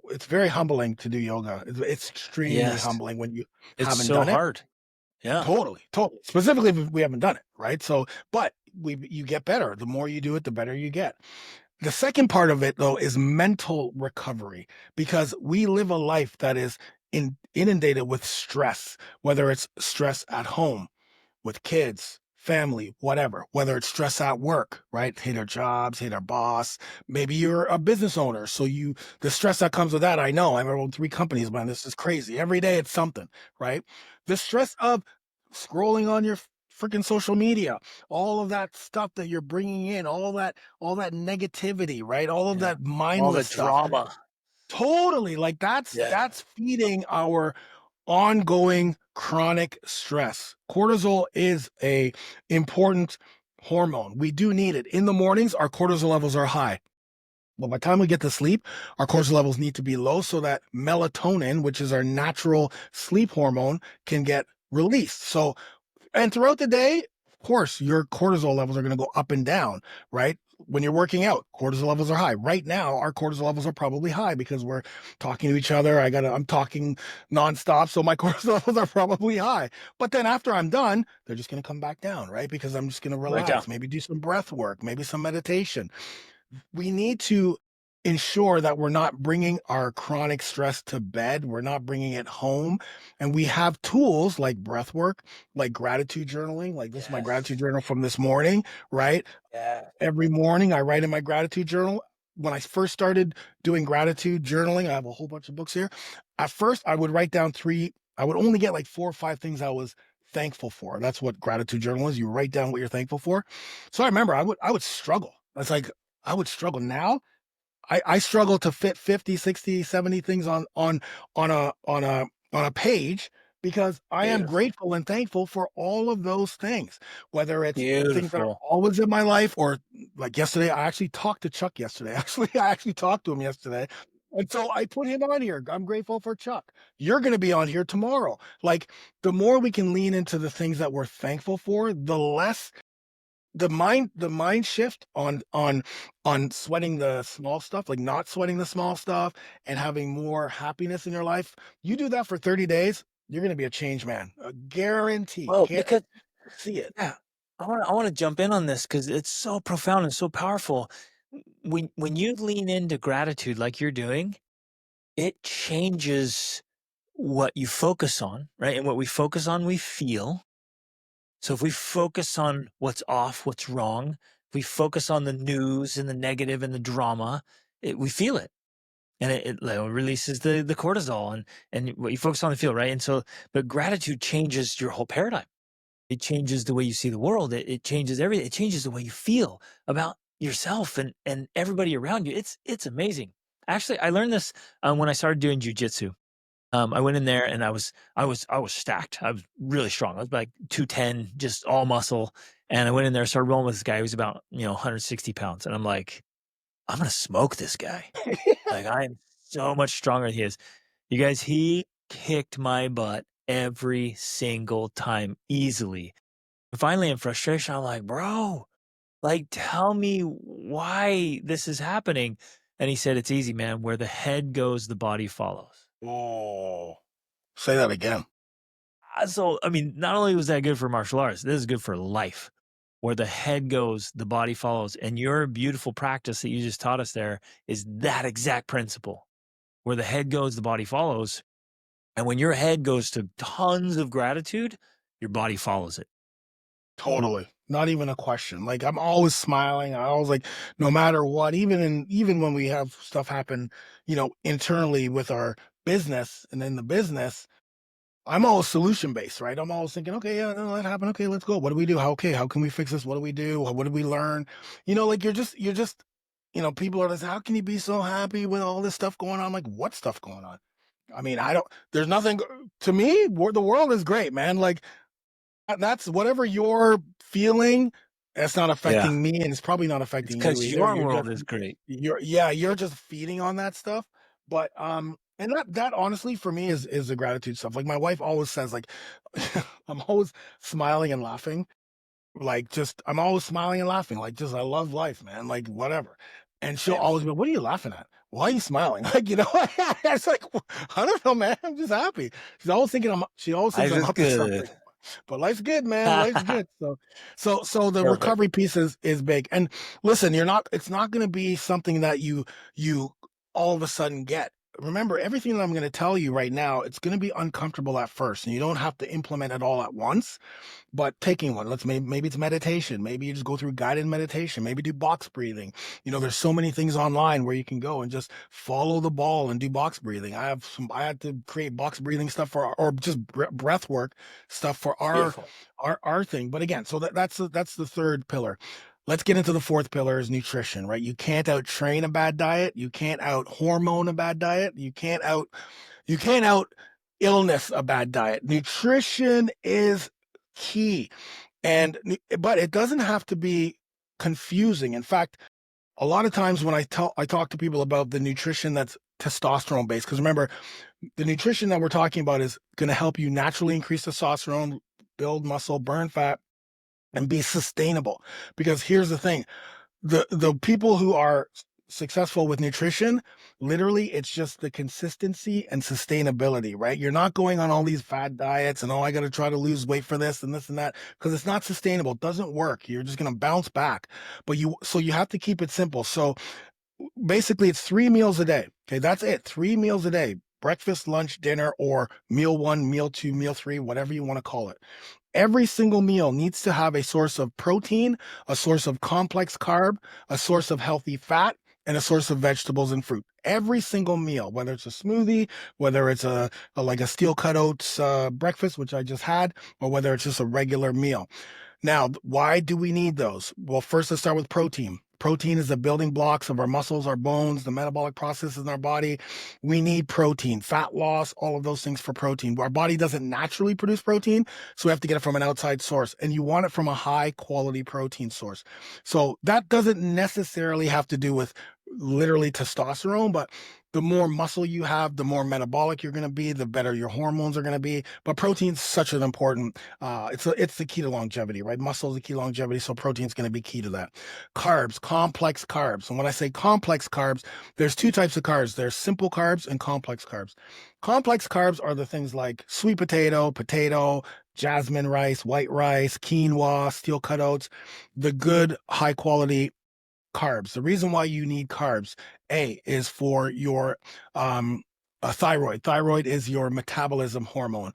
it's very humbling to do yoga. It's extremely Yes. humbling when you It's haven't so done it. hard. Yeah. Totally, totally. Specifically, if we haven't done it, right? So, but you get better. The more you do it, the better you get. The second part of it, though, is mental recovery, because we live a life that is inundated with stress, whether it's stress at home, with kids, family, whatever, whether it's stress at work, right? Hate our jobs, hate our boss. Maybe you're a business owner. So the stress that comes with that, I know. I've owned 3 companies, man. This is crazy. Every day it's something, right? The stress of scrolling on your freaking social media, all of that stuff that you're bringing in, all that negativity, right? All of Yeah. that All the mindless stuff. drama. Totally. Like Yeah. that's feeding our ongoing chronic stress. Cortisol is a important hormone. We do need it. In the mornings, our cortisol levels are high. But by the time we get to sleep, our cortisol levels need to be low so that melatonin, which is our natural sleep hormone, can get released. So, and throughout the day, of course, your cortisol levels are going to go up and down, right? When you're working out, cortisol levels are high. Right now, our cortisol levels are probably high because we're talking to each other. I'm talking nonstop, so my cortisol levels are probably high. But then after I'm done, they're just going to come back down, right? Because I'm just going to Right down. relax, maybe do some breath work, maybe some meditation. We need to ensure that we're not bringing our chronic stress to bed. We're not bringing it home. And we have tools like breath work, like gratitude journaling. Like this is my Yes. gratitude journal from this morning, right? Yeah. Every morning I write in my gratitude journal. When I first started doing gratitude journaling, I have a whole bunch of books here. At first, I would write down I would only get like 4 or 5 things I was thankful for. That's what gratitude journal is. You write down what you're thankful for. So I remember I would struggle. It's like I would struggle. Now I struggle to fit 50, 60, 70 things on a page, because I am Beautiful. grateful and thankful for all of those things, whether it's things that are Beautiful. always in my life, or like yesterday, I actually talked to Chuck yesterday. Actually, I actually talked to him yesterday. And so I put him on here. I'm grateful for Chuck. You're going to be on here tomorrow. Like, the more we can lean into the things that we're thankful for, the less the mind shift on sweating the small stuff, like not sweating the small stuff, and having more happiness in your life. You do that for 30 days, you're going to be a change man, a guarantee. Well, because See it. yeah, I want to jump in on this because it's so profound and so powerful. When you lean into gratitude like you're doing, it changes what you focus on, right? And what we focus on, we feel. So if we focus on what's off, what's wrong, if we focus on the news and the negative and the drama, we feel it. And it like, releases the cortisol and what you focus on the feel, right? And so, but gratitude changes your whole paradigm. It changes the way you see the world. It changes everything. It changes the way you feel about yourself and everybody around you. It's amazing. Actually, I learned this when I started doing jujitsu. I went in there and I was stacked. I was really strong. I was like 210, just all muscle. And I went in there, started rolling with this guy who's about 160 pounds, and I'm like, I'm gonna smoke this guy. Like I am so much stronger than he is. You guys, he kicked my butt every single time easily. Finally, in frustration, I'm like, bro, like, tell me why this is happening. And he said, it's easy, man. Where the head goes, the body follows. Oh, say that again. So, I mean, not only was that good for martial arts, this is good for life. Where the head goes, the body follows. And your beautiful practice that you just taught us there is that exact principle. Where the head goes, the body follows. And when your head goes to tons of gratitude, your body follows it. Totally. Not even a question. Like, I'm always smiling. I always like, no matter what, even when we have stuff happen, internally with our business, and in the business, I'm always solution based, right? I'm always thinking, okay, yeah, no, that happened. Okay, let's go. What do we do? How can we fix this? What do we do? What did we learn? Like you're just, people are just, how can you be so happy with all this stuff going on? I'm like, what stuff going on? I mean, there's nothing to me. The world is great, man. Like that's whatever you're feeling. That's not Yeah. affecting me, and it's probably not It's affecting you because either. your world is great. You're just feeding on that stuff. But and that honestly for me is the gratitude stuff. Like my wife always says, like I'm always smiling and laughing. Like just I'm always smiling and laughing. Like just I love life, man. Like whatever. And she'll Same. always be, what are you laughing at? Why are you smiling? Like, it's like I don't know, man. I'm just happy. She always thinks Life I'm is up to good. something. But life's good, man. Life's good. So the Perfect. recovery piece is big. And listen, it's not gonna be something that you all of a sudden get. Remember, everything that I'm gonna tell you right now, it's gonna be uncomfortable at first, and you don't have to implement it all at once. But taking one, maybe it's meditation. Maybe you just go through guided meditation. Maybe do box breathing. There's so many things online where you can go and just follow the ball and do box breathing. I had to create box breathing stuff or just breath work stuff for our Beautiful. our thing. But again, so that's the third pillar. Let's get into the fourth pillar is nutrition, right? You can't out train a bad diet. You can't out hormone a bad diet. You can't out illness a bad diet. Nutrition is key. But it doesn't have to be confusing. In fact, a lot of times when I talk to people about the nutrition that's testosterone based, because remember, the nutrition that we're talking about is going to help you naturally increase testosterone, build muscle, burn fat, and be sustainable. Because here's the thing, the people who are successful with nutrition, literally it's just the consistency and sustainability, right? You're not going on all these fad diets and, oh, I got to try to lose weight for this and that, because it's not sustainable. It doesn't work. You're just going to bounce back. So you have to keep it simple. So basically it's 3 meals a day. Okay, that's it. 3 meals a day: breakfast, lunch, dinner, or meal one, meal two, meal three, whatever you want to call it. Every single meal needs to have a source of protein, a source of complex carb, a source of healthy fat, and a source of vegetables and fruit. Every single meal, whether it's a smoothie, whether it's like a steel cut oats breakfast, which I just had, or whether it's just a regular meal. Now, why do we need those? Well, first, let's start with protein. Protein is the building blocks of our muscles, our bones, the metabolic processes in our body. We need protein, fat loss, all of those things for protein. Our body doesn't naturally produce protein, so we have to get it from an outside source. And you want it from a high quality protein source. So that doesn't necessarily have to do with literally testosterone, but the more muscle you have, the more metabolic you're going to be, the better your hormones are going to be. But protein's such an important, it's the key to longevity, right? Muscle is the key to longevity, so protein's going to be key to that. Carbs, complex carbs. And when I say complex carbs, there's two types of carbs. There's simple carbs and complex carbs. Complex carbs are the things like sweet potato, jasmine rice, white rice, quinoa, steel cut oats, the good high quality carbs. The reason why you need carbs, is for your thyroid. Thyroid is your metabolism hormone,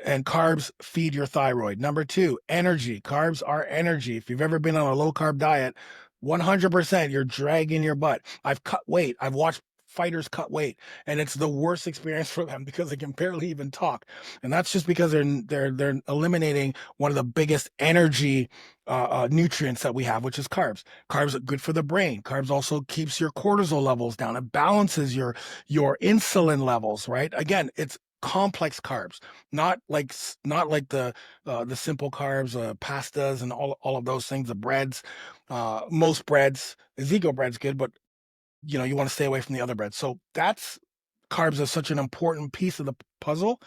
and carbs feed your thyroid. Number two, energy. Carbs are energy. If you've ever been on a low carb diet, 100% you're dragging your butt. I've cut weight. I've watched fighters cut weight, and it's the worst experience for them because they can barely even talk. And that's just because they're eliminating one of the biggest energy nutrients that we have, which is carbs. Carbs are good for the brain. Carbs also keeps your cortisol levels down. It balances your insulin levels, right? Again, it's complex carbs, not like the simple carbs, pastas and all of those things, the breads, most breads. Ezekiel bread's good, but you want to stay away from the other breads. So carbs are such an important piece of the puzzle.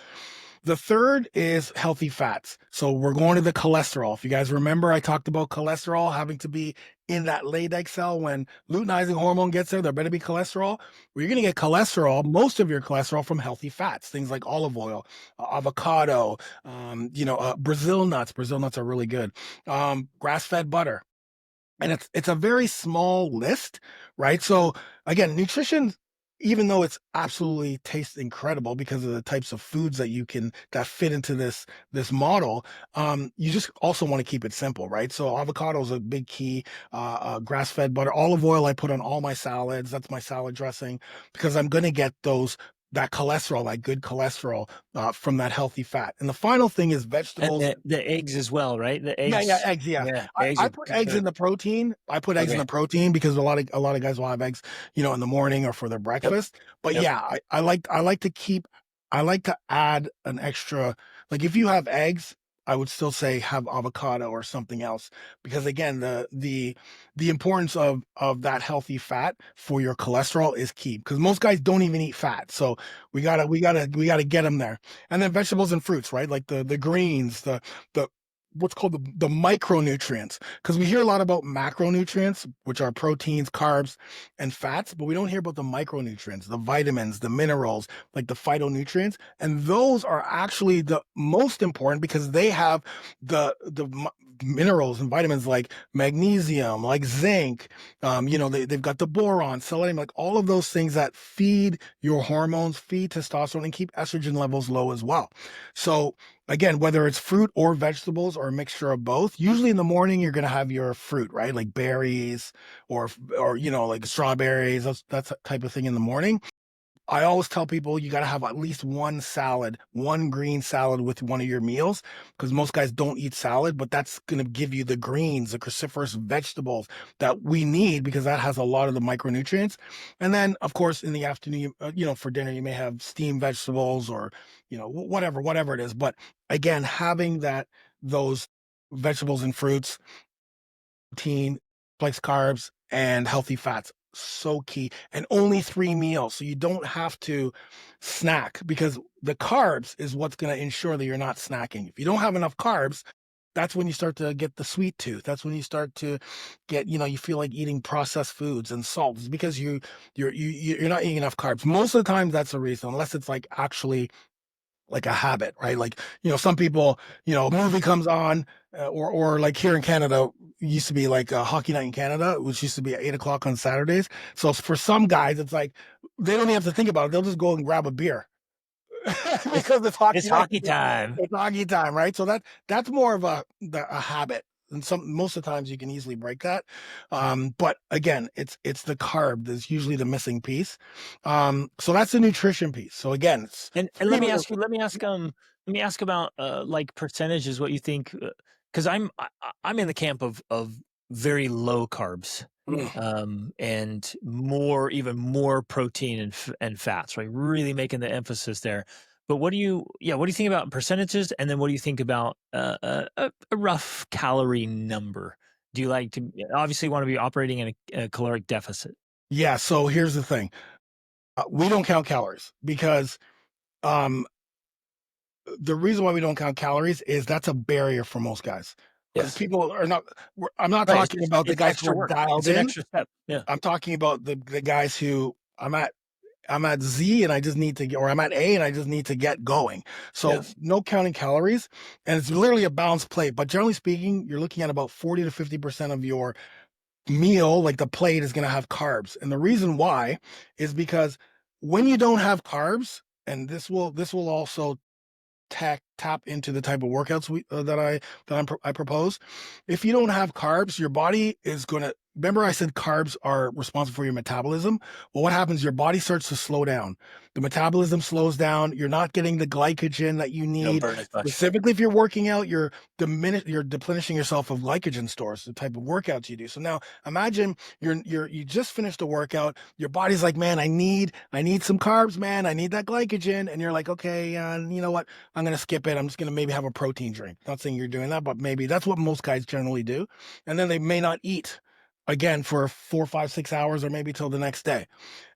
The third is healthy fats. So we're going to the cholesterol. If you guys remember, I talked about cholesterol having to be in that Leydig cell. When luteinizing hormone gets there better be cholesterol. Well, you're going to get cholesterol, most of your cholesterol, from healthy fats, things like olive oil, avocado, Brazil nuts. Brazil nuts are really good. Grass-fed butter. And it's a very small list, right? So again, nutrition, even though it's absolutely tastes incredible because of the types of foods that fit into this model, you just also want to keep it simple, right? So avocado is a big key. Grass-fed butter, olive oil I put on all my salads. That's my salad dressing because I'm going to get those that cholesterol, that good cholesterol from that healthy fat. And the final thing is And vegetables. the eggs as well, right? The Yeah, eggs. eggs. Yeah, Yeah, eggs I are put eggs in good. the protein. I put eggs in Okay. the protein because a lot of guys will have eggs, in the morning or for their Yep. breakfast. But Yep. yeah, I like to keep, I like to add an extra. Like if you have eggs, I would still say have avocado or something else because again, the importance of that healthy fat for your cholesterol is key because most guys don't even eat fat. So we gotta get them there. And then vegetables and fruits, right? Like the greens, the what's called the micronutrients because we hear a lot about macronutrients, which are proteins, carbs, and fats, but we don't hear about the micronutrients, the vitamins, the minerals, like the phytonutrients, and those are actually the most important because they have the minerals and vitamins like magnesium, like zinc. They've got the boron, selenium, like all of those things that feed your hormones, feed testosterone, and keep estrogen levels low as well. So again, whether it's fruit or vegetables or a mixture of both, usually in the morning you're going to have your fruit, right? Like berries or like strawberries, that's that type of thing in the morning. I always tell people you got to have at least one salad, one green salad with one of your meals, because most guys don't eat salad, but that's going to give you the greens, the cruciferous vegetables that we need because that has a lot of the micronutrients. And then, of course, in the afternoon, for dinner, you may have steamed vegetables or, whatever it is. But again, having those vegetables and fruits, protein, complex carbs, and healthy fats. So key. And only 3 meals. So you don't have to snack because the carbs is what's going to ensure that you're not snacking. If you don't have enough carbs, that's when you start to get the sweet tooth. That's when you start to get, you feel like eating processed foods and salts because you're not eating enough carbs. Most of the time that's the reason, unless it's like actually like a habit, right? Like, some people, a movie comes on, or like here in Canada, used to be like a hockey night in Canada, which used to be at 8 o'clock on Saturdays. So for some guys, it's like they don't even have to think about it. They'll just go and grab a beer It's because it's hockey it's night. hockey time. It's hockey time, right? So that's more of a habit. And most of the times you can easily break that. But again, it's the carb that's usually the missing piece. So that's the nutrition piece. So again, it's And three meals. let me ask about like percentages, what you think, because I'm in the camp of very low carbs, and even more protein and fats, right? Really making the emphasis there. But what do you think about percentages, and then what do you think about a rough calorie number? Do you like to obviously want to be operating in a caloric deficit? Yeah. So here's the thing: we don't count calories because um, the reason why we don't count calories is that's a barrier for most guys because Yes. people are not. I'm not Right. talking about the It's guys who extra are work. It's dialed an in. extra step. Yeah. I'm talking about the guys who I'm at Z and I just need to get, or I'm at A and I just need to get going. So Yes. no counting calories, and it's literally a balanced plate. But generally speaking, you're looking at about 40 to 50% of your meal, like the plate, is going to have carbs. And the reason why is because when you don't have carbs, and this will also tap into the type of workouts I propose. If you don't have carbs, your body is going to, remember I said carbs are responsible for your metabolism. Well, what happens? Your body starts to slow down. The metabolism slows down. You're not getting the glycogen that you You don't need. burn as much. Specifically, if you're working out, you're depleting yourself of glycogen stores, the type of workouts you do. So now imagine you just finished a workout. Your body's like, man, I need some carbs, man. I need that glycogen. And you're like, okay, you know what? I'm going to skip it. I'm just going to maybe have a protein drink. Not saying you're doing that, but maybe that's what most guys generally do. And then they may not eat again for 4, 5, 6 hours or maybe till the next day.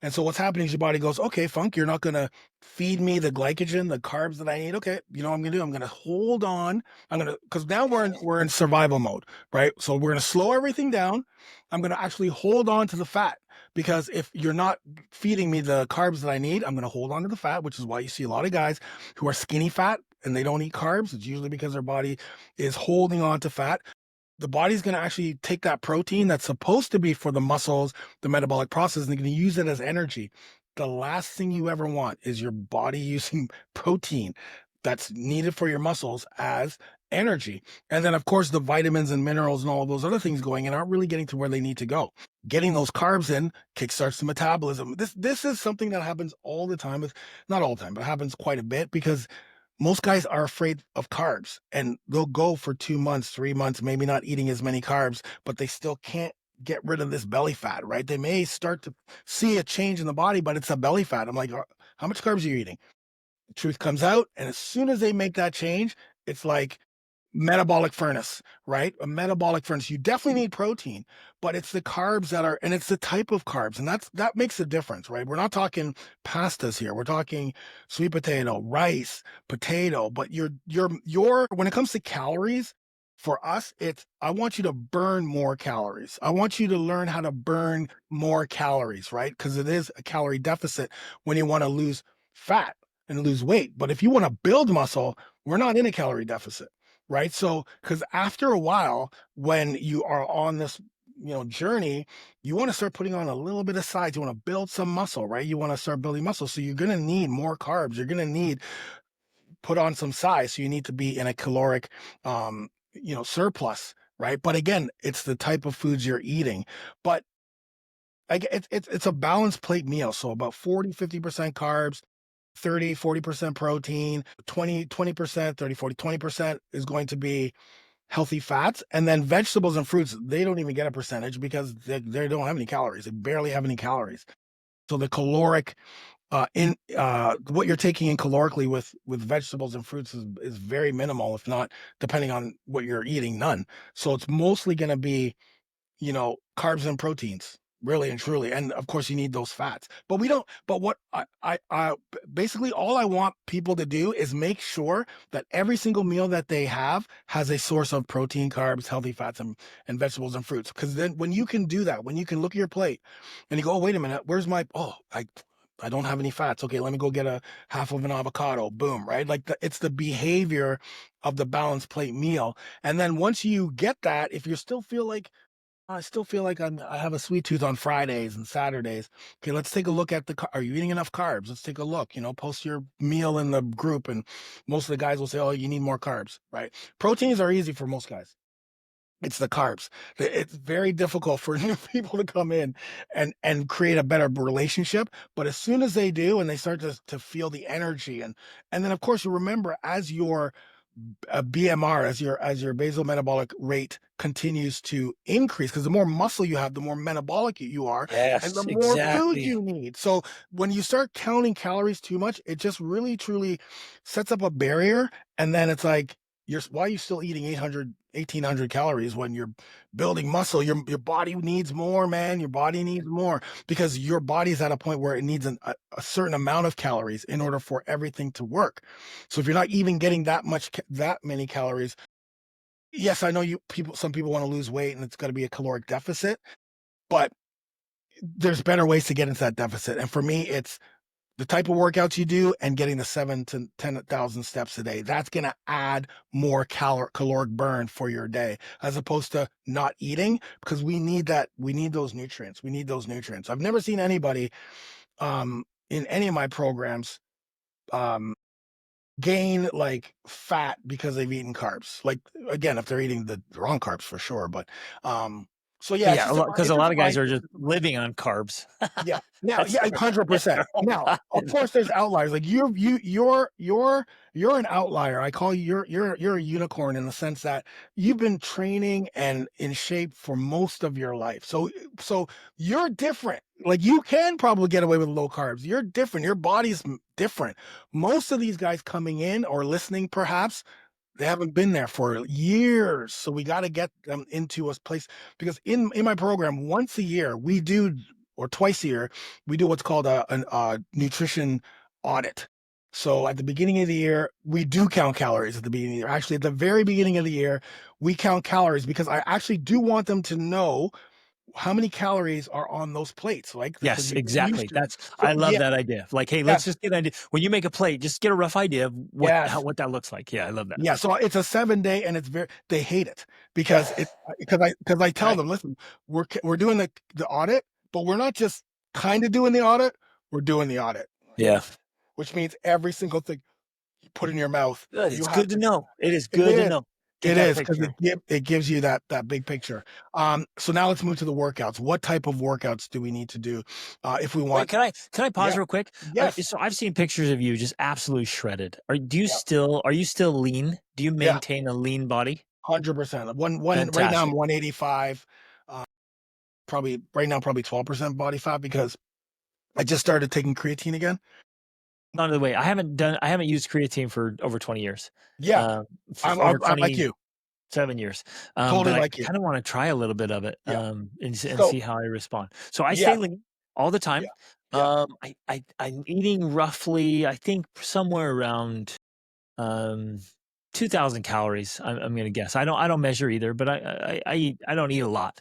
And so what's happening is your body goes, okay, Funk, you're not going to feed me the glycogen, the carbs that I need. Okay, you know what I'm going to do? I'm going to hold on. Because now we're in survival mode, right? So we're going to slow everything down. I'm going to actually hold on to the fat because if you're not feeding me the carbs that I need, I'm going to hold on to the fat, which is why you see a lot of guys who are skinny fat and they don't eat carbs. It's usually because their body is holding on to fat. The body's going to actually take that protein that's supposed to be for the muscles, the metabolic process, and they're going to use it as energy. The last thing you ever want is your body using protein that's needed for your muscles as energy. And then, of course, the vitamins and minerals and all of those other things going in aren't really getting to where they need to go. Getting those carbs in kickstarts the metabolism. This is something that happens all the time. With not all the time, but happens quite a bit because most guys are afraid of carbs and they'll go for 2 months, 3 months, maybe not eating as many carbs, but they still can't get rid of this belly fat, right? They may start to see a change in the body, but it's a belly fat. I'm like, how much carbs are you eating? The truth comes out. And as soon as they make that change, it's like metabolic furnace, right? A metabolic furnace. You definitely need protein, but it's the carbs that are, and it's the type of carbs. And that makes a difference, right? We're not talking pastas here. We're talking sweet potato, rice, potato, but when it comes to calories, for us, it's, I want you to burn more calories. I want you to learn how to burn more calories, right? Because it is a calorie deficit when you want to lose fat and lose weight. But if you want to build muscle, we're not in a calorie deficit, right? So, because after a while, when you are on this, journey, you want to start putting on a little bit of size. You want to build some muscle, right? You want to start building muscle. So you're going to need more carbs. You're going to need put on some size. So you need to be in a caloric, surplus, right? But again, it's the type of foods you're eating. But it's a balanced plate meal. So about 40-50% carbs, 30-40% protein, 20% 30-40-20% is going to be healthy fats. And then vegetables and fruits, they don't even get a percentage because they don't have any calories. They barely have any calories. So the caloric what you're taking in calorically with vegetables and fruits is very minimal, if not, depending on what you're eating, none. So it's mostly going to be, carbs and proteins, really and truly. And of course, you need those fats. But we don't, but what basically all I want people to do is make sure that every single meal that they have has a source of protein, carbs, healthy fats, and vegetables and fruits. Because then when you can do that, when you can look at your plate and you go, oh, wait a minute, where's I don't have any fats. Okay, let me go get a half of an avocado. Boom, right? Like it's the behavior of the balanced plate meal. And then once you get that, if you still feel like I still feel like I have a sweet tooth on Fridays and Saturdays. Okay, let's take a look at are you eating enough carbs? Let's take a look, post your meal in the group. And most of the guys will say, oh, you need more carbs, right? Proteins are easy for most guys. It's the carbs. It's very difficult for new people to come in and create a better relationship. But as soon as they do, and they start to feel the energy, and then of course you remember as your BMR, as your basal metabolic rate continues to increase, because the more muscle you have, the more metabolic you are, and the Yes, more food exactly. you need. So when you start counting calories too much, it just really truly sets up a barrier, and then it's like, why are you still eating 800, 1,800 calories when you're building muscle? Your body needs more, man. Your body needs more because your body's at a point where it needs a certain amount of calories in order for everything to work. So if you're not even getting that many calories, yes, I know some people want to lose weight and it's got to be a caloric deficit, but there's better ways to get into that deficit. And for me, it's the type of workouts you do and getting the 7 to 10,000 steps a day. That's going to add more caloric burn for your day, as opposed to not eating, because we need that. We need those nutrients. I've never seen anybody in any of my programs gain like fat because they've eaten carbs. Like, again, if they're eating the wrong carbs, for sure. But so yeah, Yeah, because a lot of guys are just living on carbs. Yeah. Now, yeah, 100%. Now, of course, there's outliers. Like you're an outlier. I call you you're a unicorn in the sense that you've been training and in shape for most of your life. So you're different. Like you can probably get away with low carbs. You're different. Your body's different. Most of these guys coming in or listening, perhaps, they haven't been there for years. So we got to get them into a place, because in my program, once a year, we do, or twice a year, we do what's called a nutrition audit. So at the beginning of the year, we do count calories at the beginning of the year. Actually, at the very beginning of the year, we count calories because I actually do want them to know how many calories are on those plates. Like, because Yes, you get used exactly. to it. I So love yeah, that idea. Like, hey, let's yes, just get an idea. When you make a plate, just get a rough idea of what yes. what that looks like. Yeah, I love that. Yeah, so it's a 7 day, and they hate it because I tell Right. them, listen, we're doing the audit, but we're not just kind of doing the audit, we're doing the audit, Yeah. which means every single thing you put in your mouth, Good. you It's have good to to. know. It is It good to is. know. get It that is because picture. it gives you that big picture. So now let's move to the workouts. What type of workouts do we need to do if we Wait, want? can I pause Yeah. real quick? Yes. So I've seen pictures of you just absolutely shredded. Yeah. Are you still lean? Do you Yeah. maintain a lean body? 100%. One right now I'm Fantastic. 185. Uh, probably right now probably 12% body fat because I just started taking creatine again. By the way, I haven't used creatine for over 20 years. Yeah. Um, for over I'm like you. 27 years. But Totally I like you. kind of want to try a little bit of it Yeah. and So see how I respond. So I yeah. stay lean all the Yeah. time. Yeah. I'm eating roughly, I think somewhere around um 2,000 calories. I'm gonna guess. I don't measure either, but I don't eat a lot,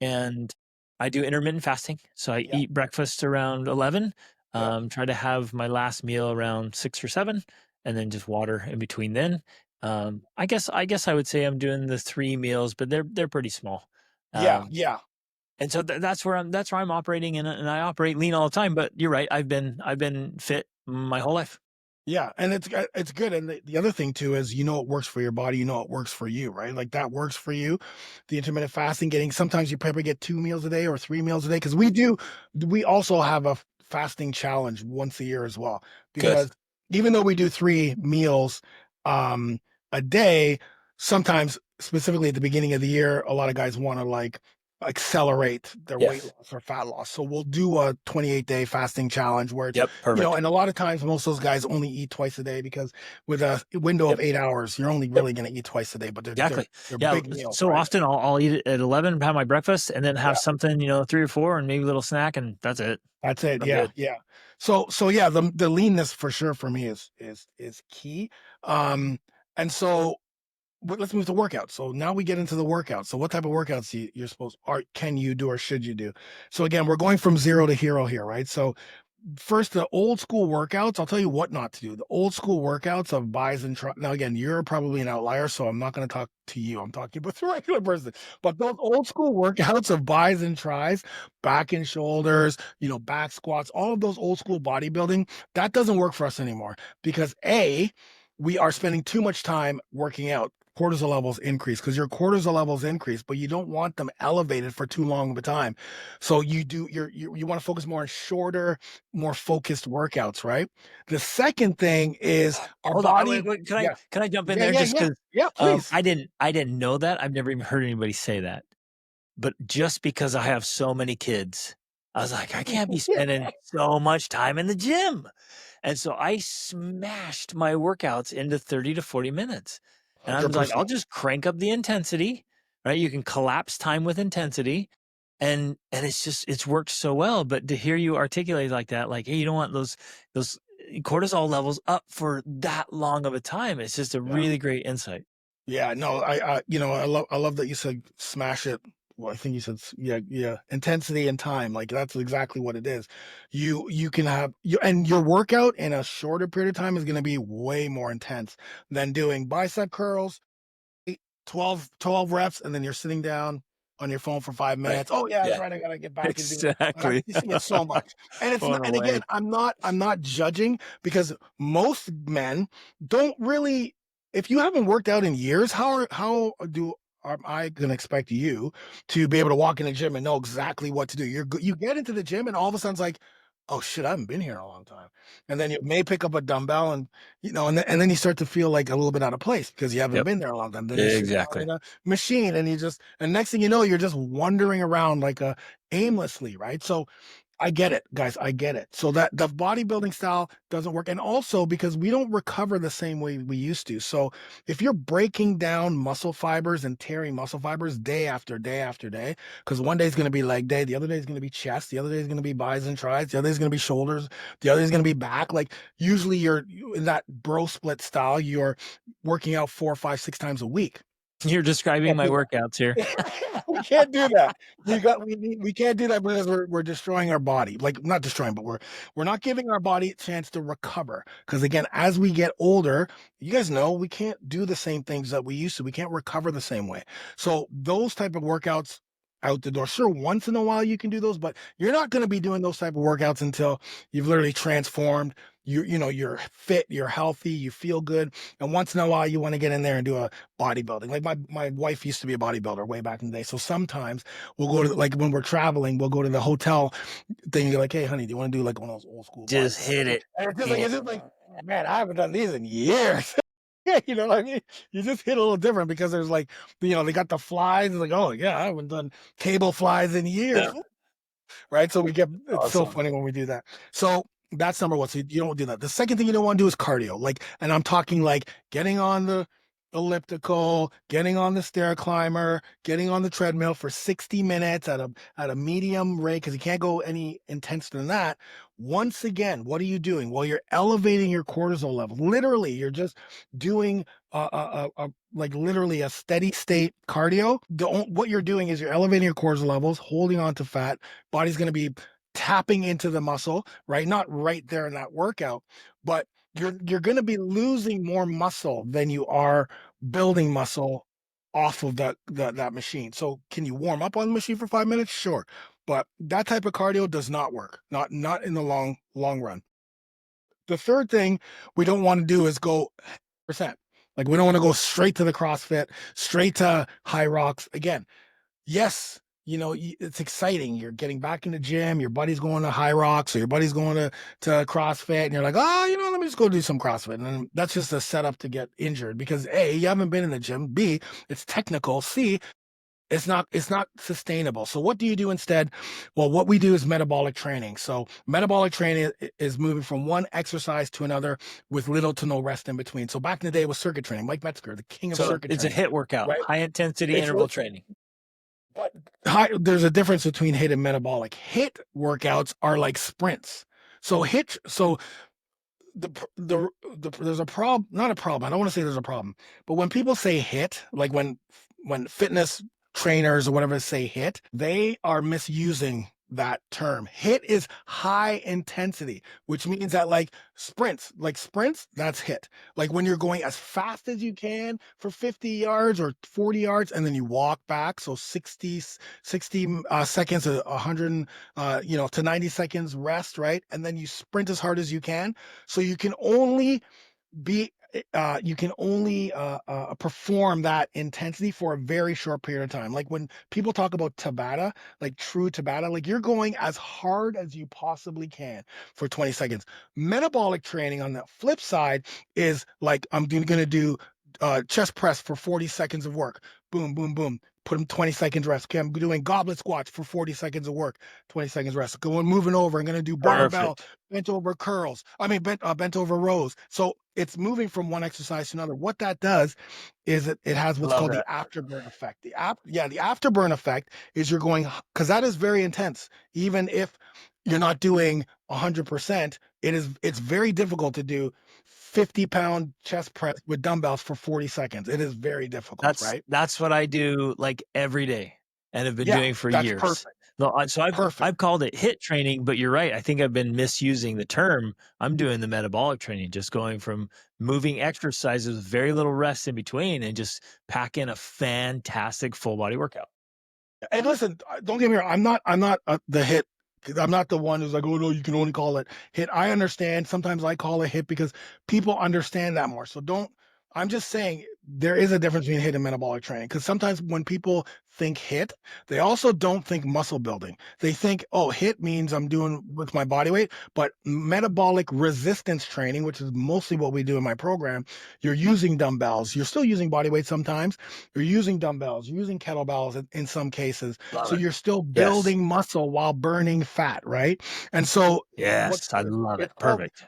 and I do intermittent fasting. So I Yeah. eat breakfast around 11. Yeah. Try to have my last meal around 6 or 7, and then just water in between. Then I guess I would say I'm doing the 3 meals, but they're pretty small. Yeah. Um, Yeah. and so that's where I'm operating, and I operate lean all the time. But you're right. I've been fit my whole life. Yeah, and it's good. And the other thing too is it works for your body, it works for you, right? Like that works for you. The intermittent fasting, getting sometimes you probably get 2 meals a day or 3 meals a day because we also have a fasting challenge once a year as well. Good. Because even though we do 3 meals um a day, sometimes specifically at the beginning of the year, a lot of guys want to like accelerate their weight Yes. loss or fat loss. So we'll do a 28-day fasting challenge where it's Yep. Perfect. and a lot of times, most of those guys only eat twice a day because with a window of Yep. 8 hours, you're only Yep. really going to eat twice a day. But Exactly. they're Yeah. big meals, So right? often I'll eat it at 11, have my breakfast, and then have Yeah, something, 3 or 4, and maybe a little snack, and that's it. that's it. I'm Yeah, good. yeah. So yeah, the leanness for sure for me is key. Um, and so but let's move to workouts. So now we get into the workouts. So what type of workouts you're supposed or can you do or should you do? So again, we're going from zero to hero here, right? So first, the old school workouts, I'll tell you what not to do. The old school workouts of buys and tries. Now, again, you're probably an outlier, so I'm not going to talk to you. I'm talking about the regular person. But those old school workouts of buys and tries, back and shoulders, back squats, all of those old school bodybuilding, that doesn't work for us anymore because we are spending too much time working out. Cortisol levels increase because your cortisol levels increase, but you don't want them elevated for too long of a time. So you want to focus more on shorter, more focused workouts, right? The second thing is our Hold on. body. Wait, Yeah, can I jump in yeah, there yeah, just yeah, because yeah. Please. I didn't know that. I've never even heard anybody say that. But just because I have so many kids, I was like, I can't be spending so much time in the gym. And so I smashed my workouts into 30 to 40 minutes. And I'm Hundred like, I'll percent. just crank up the intensity, right? You can collapse time with intensity. And it's worked so well. But to hear you articulate like that, like, hey, you don't want those cortisol levels up for that long of a time. It's just a Yeah, really great insight. yeah. No, I love that you said smash it. Well, I think you said yeah, yeah. Intensity and time, like that's exactly what it is. You can have and your workout in a shorter period of time is going to be way more intense than doing bicep curls 12 reps, and then you're sitting down on your phone for five Right. minutes. Oh yeah, that's Yeah. right. I gotta get back and do it. Exactly. You see it so much, and it's not. What a And again, way. I'm not judging because most men don't really. If you haven't worked out in years, how am I gonna expect you to be able to walk in the gym and know exactly what to do? You get into the gym and all of a sudden it's like, oh shit, I haven't been here in a long time, and then you may pick up a dumbbell and and then you start to feel like a little bit out of place because you haven't Yep. been there a long time. Then you sit down Exactly. in a machine and and next thing you know, you're just wandering around like aimlessly, right? So I get it, guys. I get it. So that the bodybuilding style doesn't work. And also because we don't recover the same way we used to. So if you're breaking down muscle fibers and tearing muscle fibers day after day after day, because one day is going to be leg day, the other day is going to be chest, the other day is going to be buys and tries, the other day is going to be shoulders, the other day is going to be back. Like usually in that bro split style, you're working out 4, 5, 6 times a week. You're describing Can't my do that. workouts here. We can't do that. We can't do that because we're destroying our body. Like not destroying, but we're not giving our body a chance to recover. Because again, as we get older, you guys know we can't do the same things that we used to. We can't recover the same way. So those type of workouts out the door. Sure, once in a while you can do those, but you're not going to be doing those type of workouts until you've literally transformed. you're fit, you're healthy, you feel good. And once in a while you want to get in there and do a bodybuilding. Like my wife used to be a bodybuilder way back in the day. So sometimes we'll go to, like, when we're traveling, we'll go to the hotel thing. You're like, hey honey, do you want to do like one of those old school Just bodybuilding hit things? it. And Yeah. it's just like, man, I haven't done these in years. Yeah, you know what I mean? You just hit a little different because there's like, they got the flies. It's like, oh yeah, I haven't done cable flies in years. Yeah. Right? So it's so Awesome. funny when we do that. So that's number one. So you don't do that. The second thing you don't want to do is cardio. Like, and I'm talking like getting on the elliptical, getting on the stair climber, getting on the treadmill for 60 minutes at a medium rate, because you can't go any intense than that. Once again, what are you doing? Well, you're elevating your cortisol level. Literally, you're just doing like literally a steady state cardio. What you're doing is you're elevating your cortisol levels, holding on to fat. Body's going to be tapping into the muscle, right? Not right there in that workout, but you're going to be losing more muscle than you are building muscle off of that machine. So can you warm up on the machine for 5 minutes? Sure. But that type of cardio does not work. Not in the long run. The third thing we don't want to do is go percent. Like, we don't want to go straight to the CrossFit, straight to high rocks. Again, yes, it's exciting. You're getting back in the gym, your buddy's going to high rocks, or your buddy's going to CrossFit, and you're like, oh, let me just go do some CrossFit. And that's just a setup to get injured because A, you haven't been in the gym. B, it's technical. C, it's not sustainable. So what do you do instead? Well, what we do is metabolic training. So metabolic training is moving from one exercise to another with little to no rest in between. So back in the day it was circuit training. Mike Metzger, the king of circuit It's training. a HIIT workout, right? high intensity It's interval training. But there's a difference between HIIT and metabolic. HIIT workouts are like sprints. So there's a problem, not a problem. I don't want to say there's a problem, but when people say HIIT, like when fitness trainers or whatever say HIIT, they are misusing that term. HIIT is high intensity, which means that like sprints, that's HIIT. Like when you're going as fast as you can for 50 yards or 40 yards, and then you walk back. So 60 seconds to 100, to 90 seconds rest, right? And then you sprint as hard as you can. So you can only perform that intensity for a very short period of time. Like when people talk about Tabata, like true Tabata, like you're going as hard as you possibly can for 20 seconds. Metabolic training on the flip side is like, I'm going to do chest press for 40 seconds of work. Boom, boom, boom. Put them 20 seconds rest. Okay, I'm doing goblet squats for 40 seconds of work, 20 seconds rest. Moving over. I'm going to do barbell, bent over curls. Bent over rows. So it's moving from one exercise to another. What that does is it has what's called the afterburn effect. The afterburn effect is you're going, because that is very intense. Even if you're not doing 100%, it's very difficult to do 50-pound chest press with dumbbells for 40 seconds. It is very difficult, right? That's what I do like every day and have been doing for years. Perfect. No, so I've called it HIIT training, but you're right. I think I've been misusing the term. I'm doing the metabolic training, just going from moving exercises with very little rest in between and just pack in a fantastic full body workout. And listen, don't get me wrong. I'm not the HIIT. I'm not the one who's like, oh no, you can only call it HIIT. I understand. Sometimes I call it HIIT because people understand that more. So I'm just saying there is a difference between HIIT and metabolic training, because sometimes when people think HIIT, they also don't think muscle building. They think, oh, HIIT means I'm doing with my body weight, but metabolic resistance training, which is mostly what we do in my program, you're using dumbbells. You're still using body weight sometimes. You're using dumbbells, you're using kettlebells in some cases. You're still building muscle while burning fat, right? And so I love it. Perfect.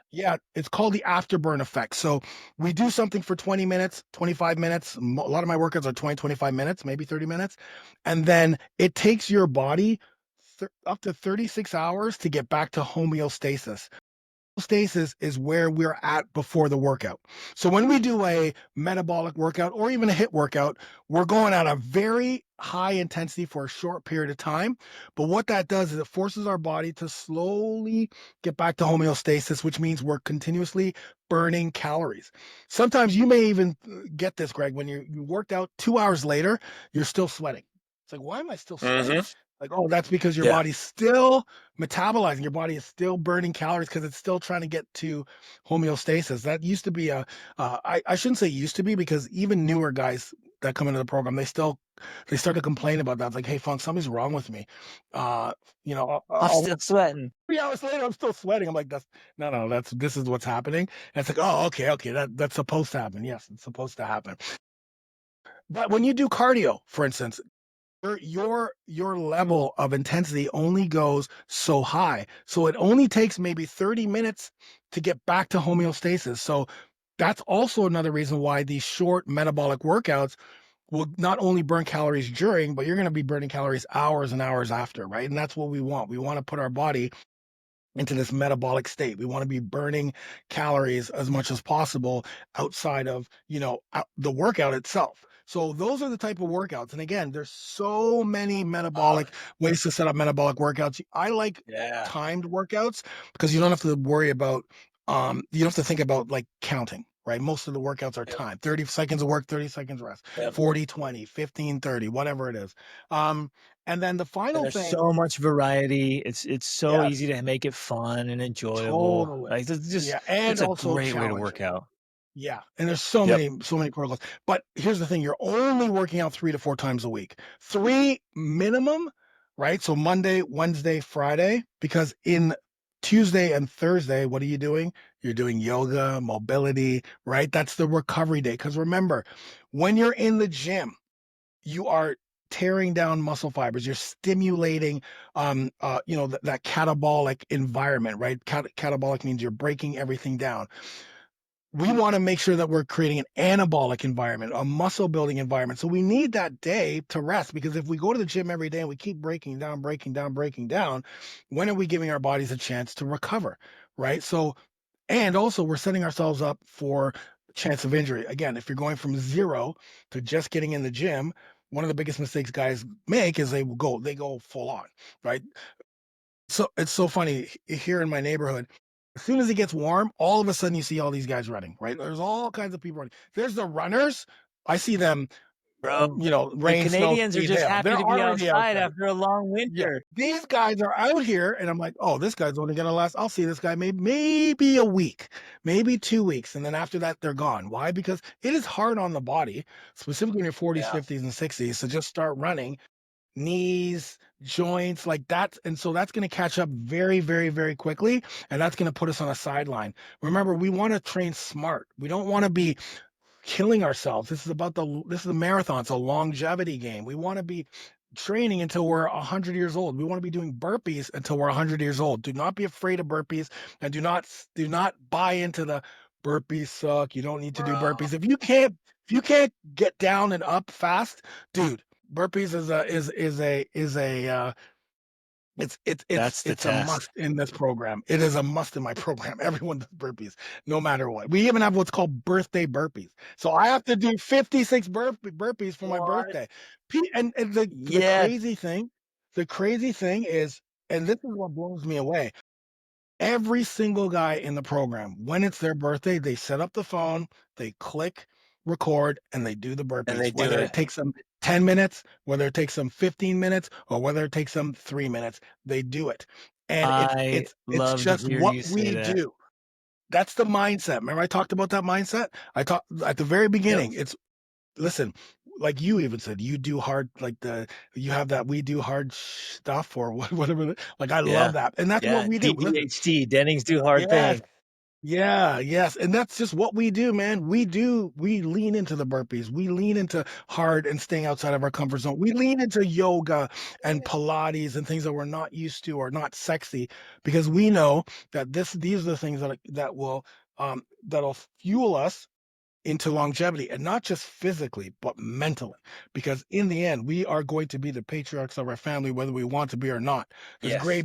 It's called the afterburn effect. So we do something for 20 minutes, 25 minutes. A lot of my workouts are 20, 25 minutes, maybe 30 minutes. And then it takes your body up to 36 hours to get back to homeostasis. Homeostasis is where we're at before the workout. So when we do a metabolic workout or even a HIIT workout, we're going at a very high intensity for a short period of time. But what that does is it forces our body to slowly get back to homeostasis, which means we're continuously burning calories. Sometimes you may even get this, Greg, when you worked out 2 hours later, you're still sweating. It's like, why am I still sweating? Like, oh, that's because your Yeah. body's still metabolizing. Your body is still burning calories because it's still trying to get to homeostasis. That used to be I shouldn't say used to be, because even newer guys that come into the program, they start to complain about that. It's like, hey, Funk, something's wrong with me. Uh, you know, I'm I'll still sweating. 3 hours later, I'm still sweating. I'm like, that's no, this is what's happening. And it's like, oh, okay, that's supposed to happen. Yes, it's supposed to happen. But when you do cardio, for instance, your level of intensity only goes so high. So it only takes maybe 30 minutes to get back to homeostasis. So that's also another reason why these short metabolic workouts will not only burn calories during, but you're going to be burning calories hours and hours after, right? And that's what we want. We want to put our body into this metabolic state. We want to be burning calories as much as possible outside of, the workout itself. So those are the type of workouts. And again, there's so many Oh, metabolic ways to set up metabolic workouts. I like yeah. timed workouts because you don't have to worry about, you don't have to think about like counting. Right. Most of the workouts are Yep. timed. 30 seconds of work, 30 seconds rest, Yep. 40, 20, 15, 30, whatever it is. Um, and then the And final there's thing, so much variety. It's so easy yes, to make it fun and enjoyable. totally. Like Yeah, and it's a also great way to challenging. work out. Yeah, and there's Yep. so many protocols. But here's the thing, you're only working out 3 to 4 times a week. 3 minimum, right? So Monday, Wednesday, Friday, because in Tuesday and Thursday, what are you doing? You're doing yoga, mobility, right? That's the recovery day. Because remember, when you're in the gym, you are tearing down muscle fibers. You're stimulating, that catabolic environment, right? Catabolic means you're breaking everything down. We want to make sure that we're creating an anabolic environment, a muscle building environment. So we need that day to rest, because if we go to the gym every day and we keep breaking down, breaking down, breaking down, when are we giving our bodies a chance to recover? Right. So, and also we're setting ourselves up for chance of injury. Again, if you're going from zero to just getting in the gym, one of the biggest mistakes guys make is they go full on, right? So it's so funny here in my neighborhood. As soon as it gets warm, all of a sudden you see all these guys running, right? There's all kinds of people running. There's the runners. I see them, Bro, the rain, snow, Canadians are sleet, just hail. happy They're to be already out outside there. after a long Yeah. winter. These guys are out here, and I'm like, oh, this guy's only gonna last. I'll see this guy maybe a week, maybe 2 weeks, and then after that they're gone. Why? Because it is hard on the body, specifically in your 40s, Yeah. 50s, and 60s, to just start running knees, joints, like that. And so that's going to catch up very, very, very quickly. And that's going to put us on a sideline. Remember, we want to train smart. We don't want to be killing ourselves. This is a marathon. It's a longevity game. We want to be training until we're 100 years old. We want to be doing burpees until we're 100 years old. Do not be afraid of burpees, and do not buy into the burpees suck. You don't need to do Bro, burpees. If you can't get down and up fast, dude, burpees is a that's the it's a test. must in this program. It is a must in my program. Everyone does burpees, no matter what. We even have what's called birthday burpees. So I have to do 56 burpees for my What? birthday. And the Yeah. the crazy thing is, and this is what blows me away. Every single guy in the program, when it's their birthday, they set up the phone, they click record, and they do the And burpees, they do whether it it. takes them 10 minutes, whether it takes them 15 minutes, or whether it takes them 3 minutes, they do it. And it's I it's it's love to just hear what you say we that. do. That's the mindset. Remember I talked about that mindset? I talked at the very Yep. beginning. It's listen, like you even said, you do hard, like you have that we do hard stuff or whatever. Like I love Yeah. that. And that's what Yeah. we do. Listen, DDHT, Dennings do hard yes. things. Yeah, yes. And that's just what we do, man. We lean into the burpees. We lean into hard and staying outside of our comfort zone. We lean into yoga and Pilates and things that we're not used to or not sexy, because we know that these are the things that'll fuel us into longevity, and not just physically, but mentally. Because in the end, we are going to be the patriarchs of our family, whether we want to be or not. Yes. This gray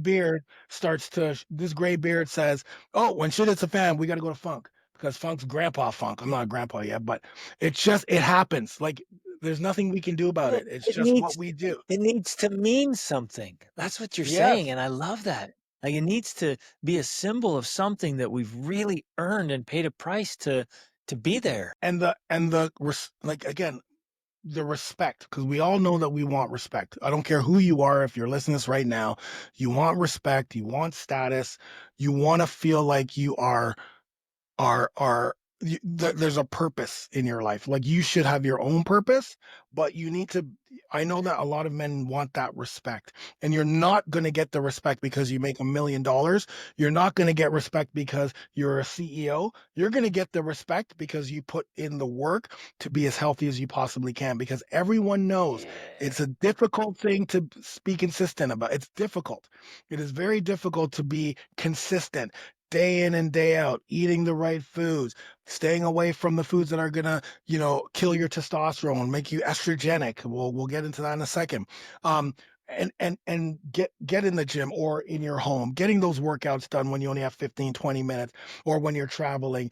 beard says, oh, when shit hits a fan, we got to go to funk, because funk's grandpa funk. I'm not a grandpa yet, but it happens. Like there's nothing we can do about Well, it. It's it just what needs we do. it needs to mean something. That's what you're saying, Yes. and I love that. Like, it needs to be a symbol of something that we've really earned and paid a price to be there. Like again, the respect, because we all know that we want respect. I don't care who you are. If you're listening to this right now, you want respect, you want status, you want to feel like you are there's a purpose in your life. Like you should have your own purpose, but you need to. I know that a lot of men want that respect, and you're not going to get the respect because you make $1 million. You're not going to get respect because you're a CEO. You're going to get the respect because you put in the work to be as healthy as you possibly can, because everyone knows it's a difficult thing to be consistent about. It's difficult. It is very difficult to be consistent day in and day out, eating the right foods, staying away from the foods that are gonna, kill your testosterone, make you estrogenic. We'll get into that in a second. And get in the gym or in your home, getting those workouts done when you only have 15, 20 minutes, or when you're traveling.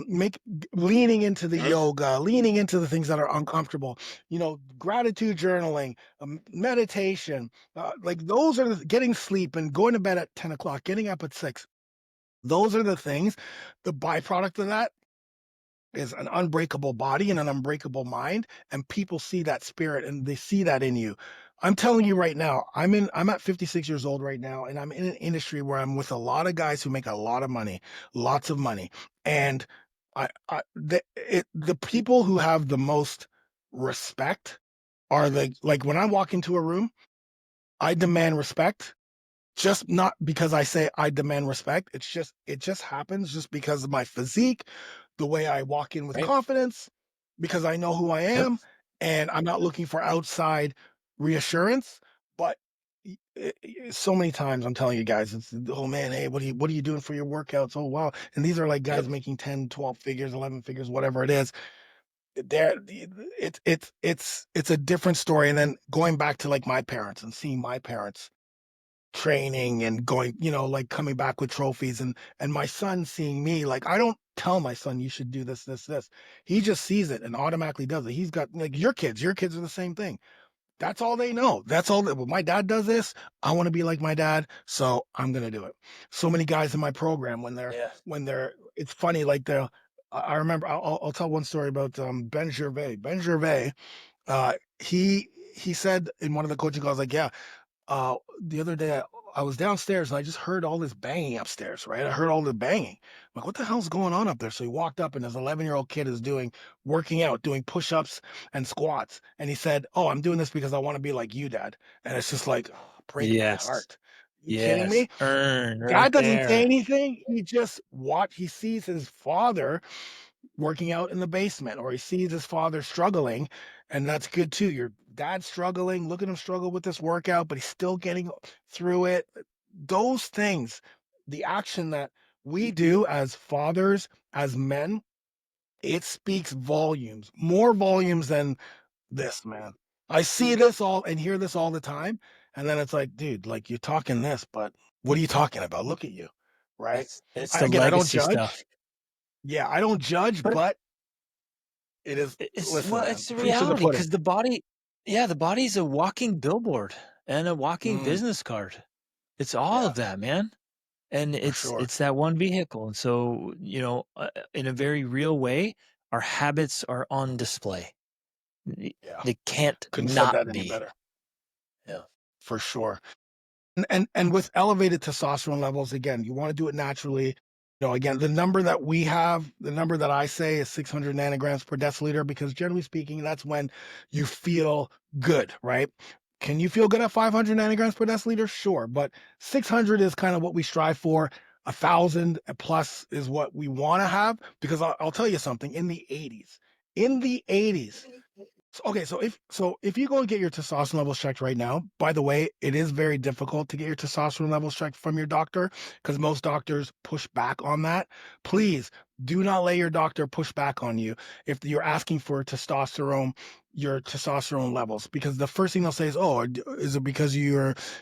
Make leaning into the yoga, leaning into the things that are uncomfortable. Gratitude journaling, meditation. Like those are getting sleep and going to bed at 10 o'clock, getting up at 6. Those are the things. The byproduct of that is an unbreakable body and an unbreakable mind, and people see that spirit and they see that in you. I'm telling you right now, I'm at 56 years old right now, and I'm in an industry where I'm with a lot of guys who make a lot of money, lots of money. And the people who have the most respect are like when I walk into a room, I demand respect, just not because I say I demand respect. It just happens just because of my physique, the way I walk in with Right. confidence, because I know who I Yep. am, and I'm not looking for outside reassurance. But so many times I'm telling you guys, it's, oh man, hey, what are you doing for your workouts? Oh wow. And these are like guys Yep. making 10, 12 figures, 11 figures, whatever it is. There, it's a different story. And then going back to like my parents and seeing my parents training and going, like coming back with trophies, and my son seeing me, like I don't tell my son you should do this, this, this. He just sees it and automatically does it. He's got like your kids are the same thing. That's all they know. That's all that, well, my dad does this. I want to be like my dad, so I'm gonna do it. So many guys in my program Yeah. when they're it's funny, like I remember I'll tell one story about Ben Gervais. Ben Gervais, he said in one of the coaching calls, like, yeah, the other day I was downstairs and I just heard all this banging upstairs, right? I heard all the banging. I'm like, what the hell's going on up there? So he walked up and his 11-year-old kid is working out, doing push-ups and squats. And he said, oh, I'm doing this because I want to be like you, Dad. And it's just like, oh, break my Yes. heart. You kidding Yes. me? Earn right Dad doesn't say there. anything. He sees his father working out in the basement, or he sees his father struggling, and that's good too. Your dad's struggling, look at him struggle with this workout, but he's still getting through it. Those things, the action that we do as fathers, as men, it speaks volumes, more volumes than this, man. I see this all and hear this all the time, and then it's like, dude, like you're talking this, but what are you talking about? Look at you, right? It's I, the again, I don't legacy judge. stuff. Yeah, I don't judge, But but it is. it's Listen, well, man, it's the proof's in the reality pudding. because the body, yeah, the body's a walking billboard and a walking Mm, business card. It's all yeah, of that, man. And for it's sure. it's that one vehicle. And so, in a very real way, our habits are on display. Yeah, They can't couldn't have said not that any be. better. Yeah. For sure. And with elevated testosterone levels, again, you want to do it naturally. Again, the number that we have, the number that I say is 600 nanograms per deciliter, because generally speaking, that's when you feel good, right? Can you feel good at 500 nanograms per deciliter? Sure, but 600 is kind of what we strive for. 1,000 plus is what we want to have, because I'll tell you something. In the 80s, okay, so if you go and get your testosterone levels checked right now, by the way, it is very difficult to get your testosterone levels checked from your doctor, because most doctors push back on that. Please do not let your doctor push back on you if you're asking for your testosterone levels, because the first thing they'll say is, "Oh, is it because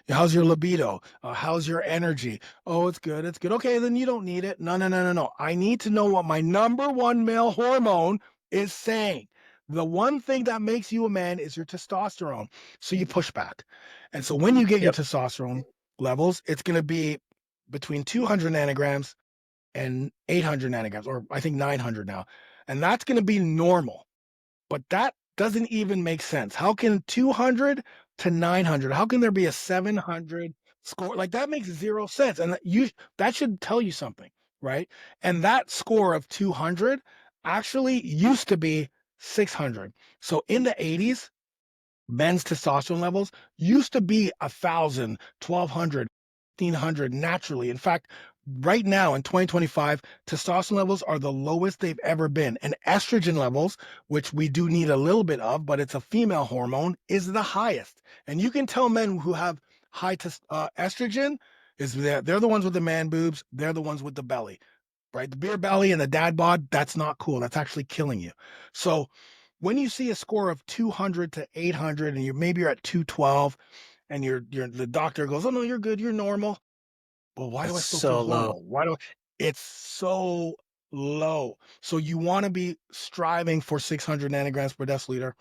how's your libido? How's your energy? Oh, it's good, it's good. Okay, then you don't need it. No, no, no, no, no. I need to know what my number one male hormone is saying. The one thing that makes you a man is your testosterone. So you push back. And so when you get your Yep. testosterone levels, it's going to be between 200 nanograms and 800 nanograms, or I think 900 now. And that's going to be normal. But doesn't even make sense. How can 200 to 900, how can there be a 700 score? Like that makes zero sense. And that should tell you something, right? And that score of 200 actually used to be 600. So in the 80s, men's testosterone levels used to be 1,000, 1,200, 1,500 naturally. In fact, right now in 2025, testosterone levels are the lowest they've ever been. And estrogen levels, which we do need a little bit of, but it's a female hormone, is the highest. And you can tell men who have high estrogen is they're the ones with the man boobs, they're the ones with the belly, right? The beer belly and the dad bod, that's not cool. That's actually killing you. So when you see a score of 200 to 800 and you're at 212 and the doctor goes, "Oh no, you're good, you're normal." Well, why do That's I still feel so low. horrible? It's so low. So you want to be striving for 600 nanograms per deciliter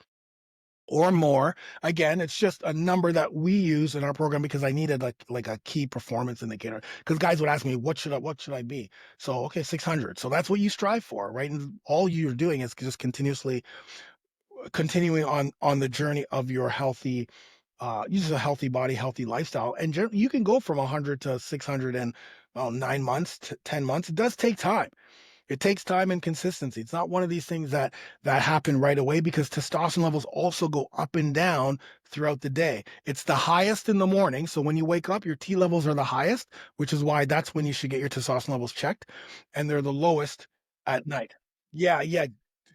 or more. Again, it's just a number that we use in our program because I needed like a key performance indicator. Because guys would ask me, what should I be? So okay, 600. So that's what you strive for, right? And all you're doing is just continuing on the journey of your healthy use a healthy body, healthy lifestyle. And you can go from 100 to 600 in 9 months to 10 months. It does take time. It takes time and consistency. It's not one of these things that happen right away because testosterone levels also go up and down throughout the day. It's the highest in the morning. So when you wake up, your T levels are the highest, which is why that's when you should get your testosterone levels checked. And they're the lowest at night. Yeah, yeah.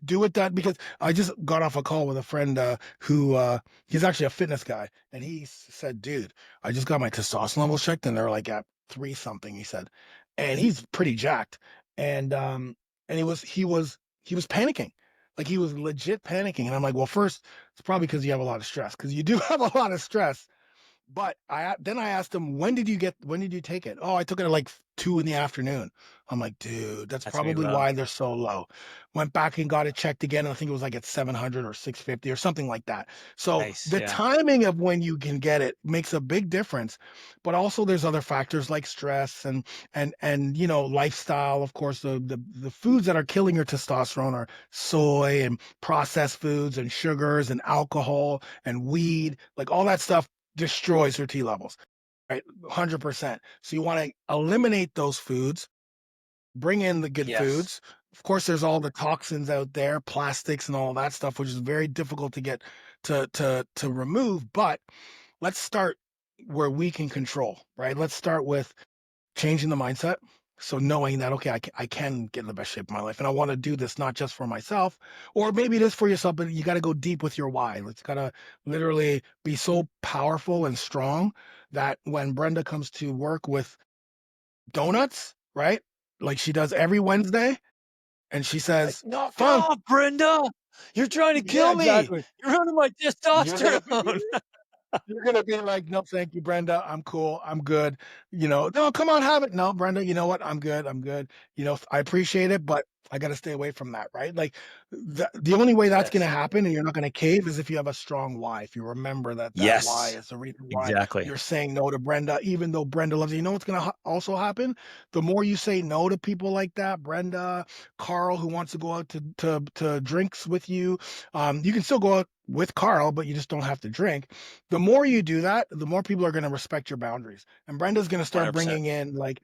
Do it that because I just got off a call with a friend who he's actually a fitness guy, and he said, "Dude, I just got my testosterone levels checked, and they're like at 3 something." He said, and he's pretty jacked, and he was panicking, like he was legit panicking, and I'm like, well, first, it's probably because you have a lot of stress, because you do have a lot of stress. But then I asked him, when did you take it? Oh, I took it at like 2 in the afternoon. I'm like, dude, that's That's really probably low. why they're so low. Went back and got it checked again. I think it was like at 700 or 650 or something like that. So Nice. the Yeah. timing of when you can get it makes a big difference. But also there's other factors like stress and lifestyle. Of course, the foods that are killing your testosterone are soy and processed foods and sugars and alcohol and weed, like all that stuff destroys your T levels, right? 100%. So you want to eliminate those foods, bring in the good Yes. foods. Of course, there's all the toxins out there, plastics and all that stuff, which is very difficult to get to remove. But let's start where we can control, right? Let's start with changing the mindset. So knowing that, okay, I can get in the best shape of my life and I want to do this not just for myself, or maybe it is for yourself, but you got to go deep with your why. It's got to literally be so powerful and strong that when Brenda comes to work with donuts, right? Like she does every Wednesday and she Like, says, knock it Funk. off, Brenda. You're trying to Yeah, kill me. exactly. You're running my You're gonna testosterone. You're gonna be like, no, thank you, Brenda. I'm cool. I'm good. No, come on, have it. No, Brenda, you know what? I'm good. I'm good. I appreciate it, but I got to stay away from that, right? Like the only way that's gonna Yes. happen and you're not gonna cave is if you have a strong why. If you remember that why Yes. is the reason why Exactly. you're saying no to Brenda, even though Brenda loves you. You know what's gonna also happen? The more you say no to people like that, Brenda, Carl, who wants to go out to drinks with you, you can still go out with Carl, but you just don't have to drink. The more you do that, the more people are going to respect your boundaries. And Brenda's going to start bringing in like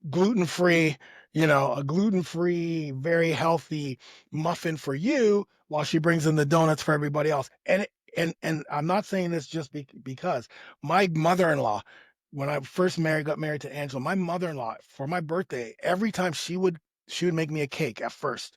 gluten-free, a gluten-free, very healthy muffin for you while she brings in the donuts for everybody else. And I'm not saying this just because my mother-in-law, when I first got married to Angela, my mother-in-law for my birthday, every time she would make me a cake at first.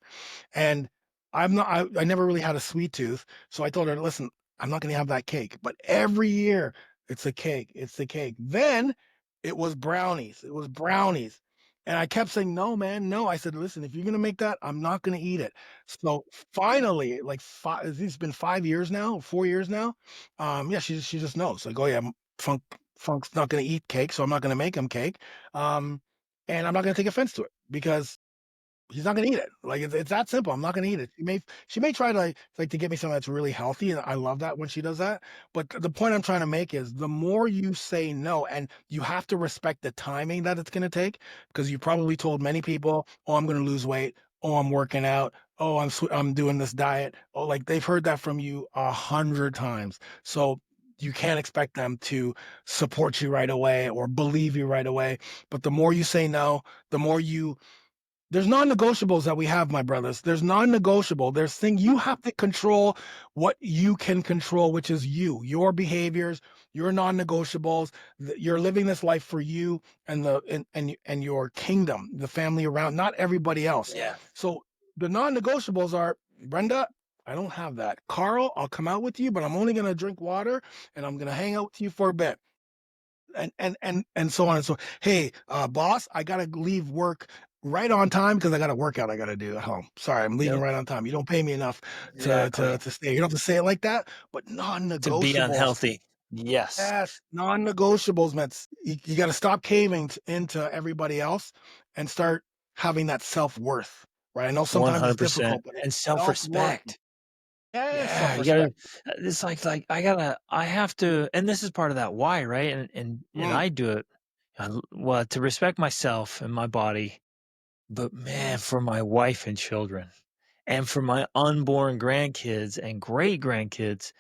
And I never really had a sweet tooth. So I told her, listen, I'm not going to have that cake. But every year it's a cake. It's the cake. Then it was brownies. It was brownies. And I kept saying, no, man, no. I said, listen, if you're going to make that, I'm not going to eat it. So finally, like it's been 5 years now, 4 years now. Yeah, she just knows. Like, oh yeah, Funk's not going to eat cake, so I'm not going to make him cake. Um, and I'm not going to take offense to it because he's not gonna eat it. Like it's that simple. I'm not gonna eat it. She may try to like to get me something that's really healthy, and I love that when she does that. But the point I'm trying to make is the more you say no, and you have to respect the timing that it's gonna take, because you probably told many people, "Oh, I'm gonna lose weight. oh, I'm working out, oh, I'm doing this diet. Oh, like they've heard that from you 100 times. So you can't expect them to support you right away or believe you right away. But the more you say no, the more you there's non-negotiables that we have, my brothers. There's non-negotiable. There's things you have to control what you can control, which is you, your behaviors, your non-negotiables. You're living this life for you and and your kingdom, the family around, not everybody else. Yeah. So the non-negotiables are Brenda. I don't have that. Carl, I'll come out with you, but I'm only gonna drink water and I'm gonna hang out with you for a bit and so on and so. Hey, boss, I gotta leave work right on time because I got a workout I gotta do at home. Sorry, I'm leaving Yep. right on time. You don't pay me enough Exactly. to stay. You don't have to say it like that, but To be non-negotiables. unhealthy. Yes. Yes, non-negotiables, man. You got to stop caving into everybody else and start having that self-worth, right? I know sometimes it's 100%. difficult, but And it's self-worth. self-respect. Yes, Yeah, you gotta self-respect. it's I have to, and this is part of that why, right? And Mm. I do it, well, to respect myself and my body, but man, for my wife and children, and for my unborn grandkids and great grandkids,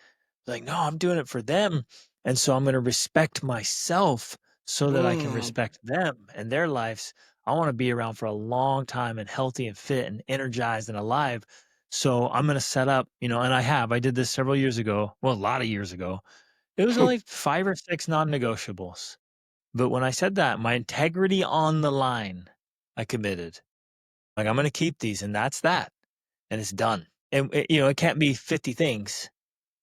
like, no, I'm doing it for them. And so I'm going to respect myself so that I can Mm. respect them and their lives. I want to be around for a long time and healthy and fit and energized and alive. So I'm going to set up, and I did this several years ago. Well, a lot of years ago. It was only 5 or 6 non negotiables. But when I said that, my integrity on the line, I committed. Like, I'm going to keep these, and that's that. And it's done. And, it can't be 50 things,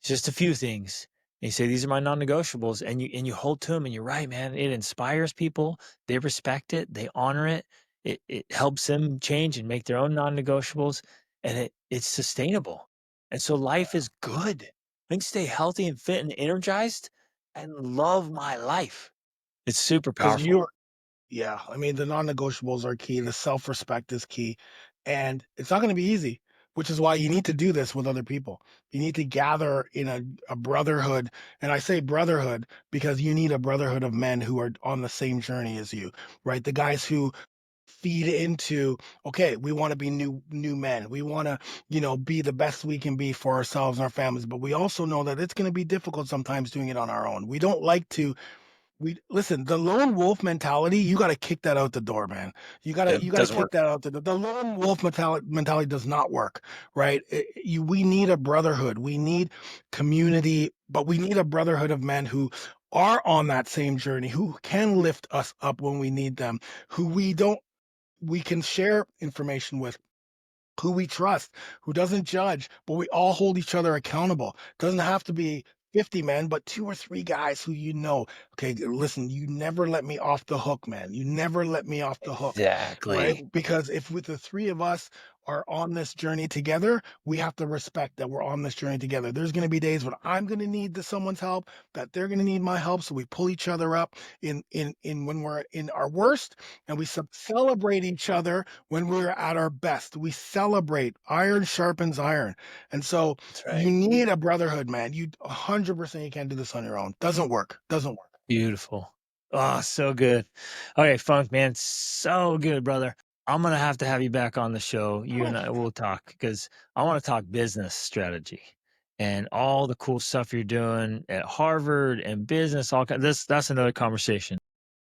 just a few things. And you say, these are my non-negotiables, and you hold to them, and you're right, man. It inspires people. They respect it. They honor it. It helps them change and make their own non-negotiables, and it's sustainable. And so life is good. I can stay healthy and fit and energized and love my life. It's super Because powerful. you're Yeah, I mean, the non-negotiables are key. The self-respect is key. And it's not going to be easy, which is why you need to do this with other people. You need to gather in a brotherhood. And I say brotherhood because you need a brotherhood of men who are on the same journey as you, right? The guys who feed into, okay, we want to be new men. We want to, be the best we can be for ourselves and our families, but we also know that it's going to be difficult sometimes doing it on our own. We don't like to we listen, the lone wolf mentality, you gotta kick that out the door, man. You gotta It you gotta doesn't kick work. that out the door. The lone wolf mentality does not work, right? We need a brotherhood. We need community, but we need a brotherhood of men who are on that same journey, who can lift us up when we need them, who we can share information with, who we trust, who doesn't judge, but we all hold each other accountable. Doesn't have to be 50 men, but 2 or 3 guys who okay, listen, you never let me off the hook, man. You never let me off the hook, right? Exactly. Because if with the 3 of us are on this journey together, we have to respect that we're on this journey together. There's going to be days when I'm going to need someone's help, that they're going to need my help. So we pull each other up in when we're in our worst, and we celebrate each other when we're at our best. We celebrate. Iron sharpens iron. And so That's you right. need a brotherhood, man. You 100% you can't do this on your own. Doesn't work. Doesn't work. Beautiful. Oh, so good. Okay, Funk, man, so good, brother. I'm gonna have to have you back on the show. You and I will talk because I want to talk business strategy and all the cool stuff you're doing at Harvard and business. That's another conversation.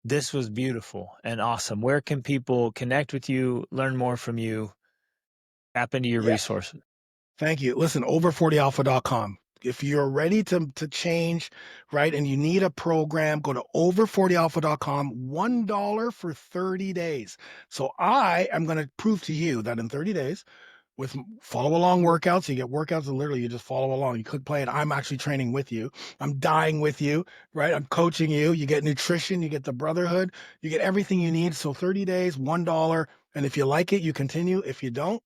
This was beautiful and awesome. Where can people connect with you, learn more from you, tap into your Yeah. resources? Thank you. Listen, over40alpha.com. If you're ready to change, right, and you need a program, go to over40alpha.com, $1 for 30 days. So I am going to prove to you that in 30 days, with follow along workouts, you get workouts that literally you just follow along. You click play, and I'm actually training with you. I'm dying with you, right? I'm coaching you. You get nutrition, you get the brotherhood, you get everything you need. So 30 days, $1. And if you like it, you continue. If you don't,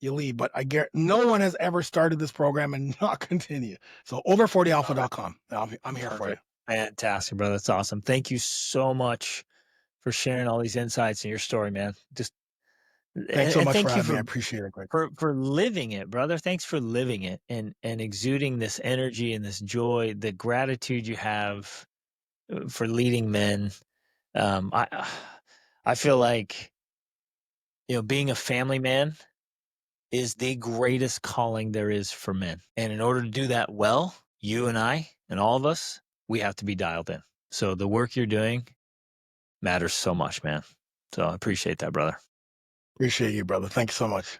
you leave. But I get no one has ever started this program and not continue. So Love it. over40alpha.com. I'm here for you. Perfect. Fantastic, brother. That's awesome. Thank you so much for sharing all these insights and your story, man. Just Thanks so and much for thank you having me. I appreciate it, Greg. for living it, brother. Thanks for living it and exuding this energy and this joy, the gratitude you have for leading men. I feel like being a family man. is the greatest calling there is for men. And in order to do that well, you and I and all of us, we have to be dialed in. So the work you're doing matters so much, man. So I appreciate that, brother. Appreciate you, brother. Thank you so much.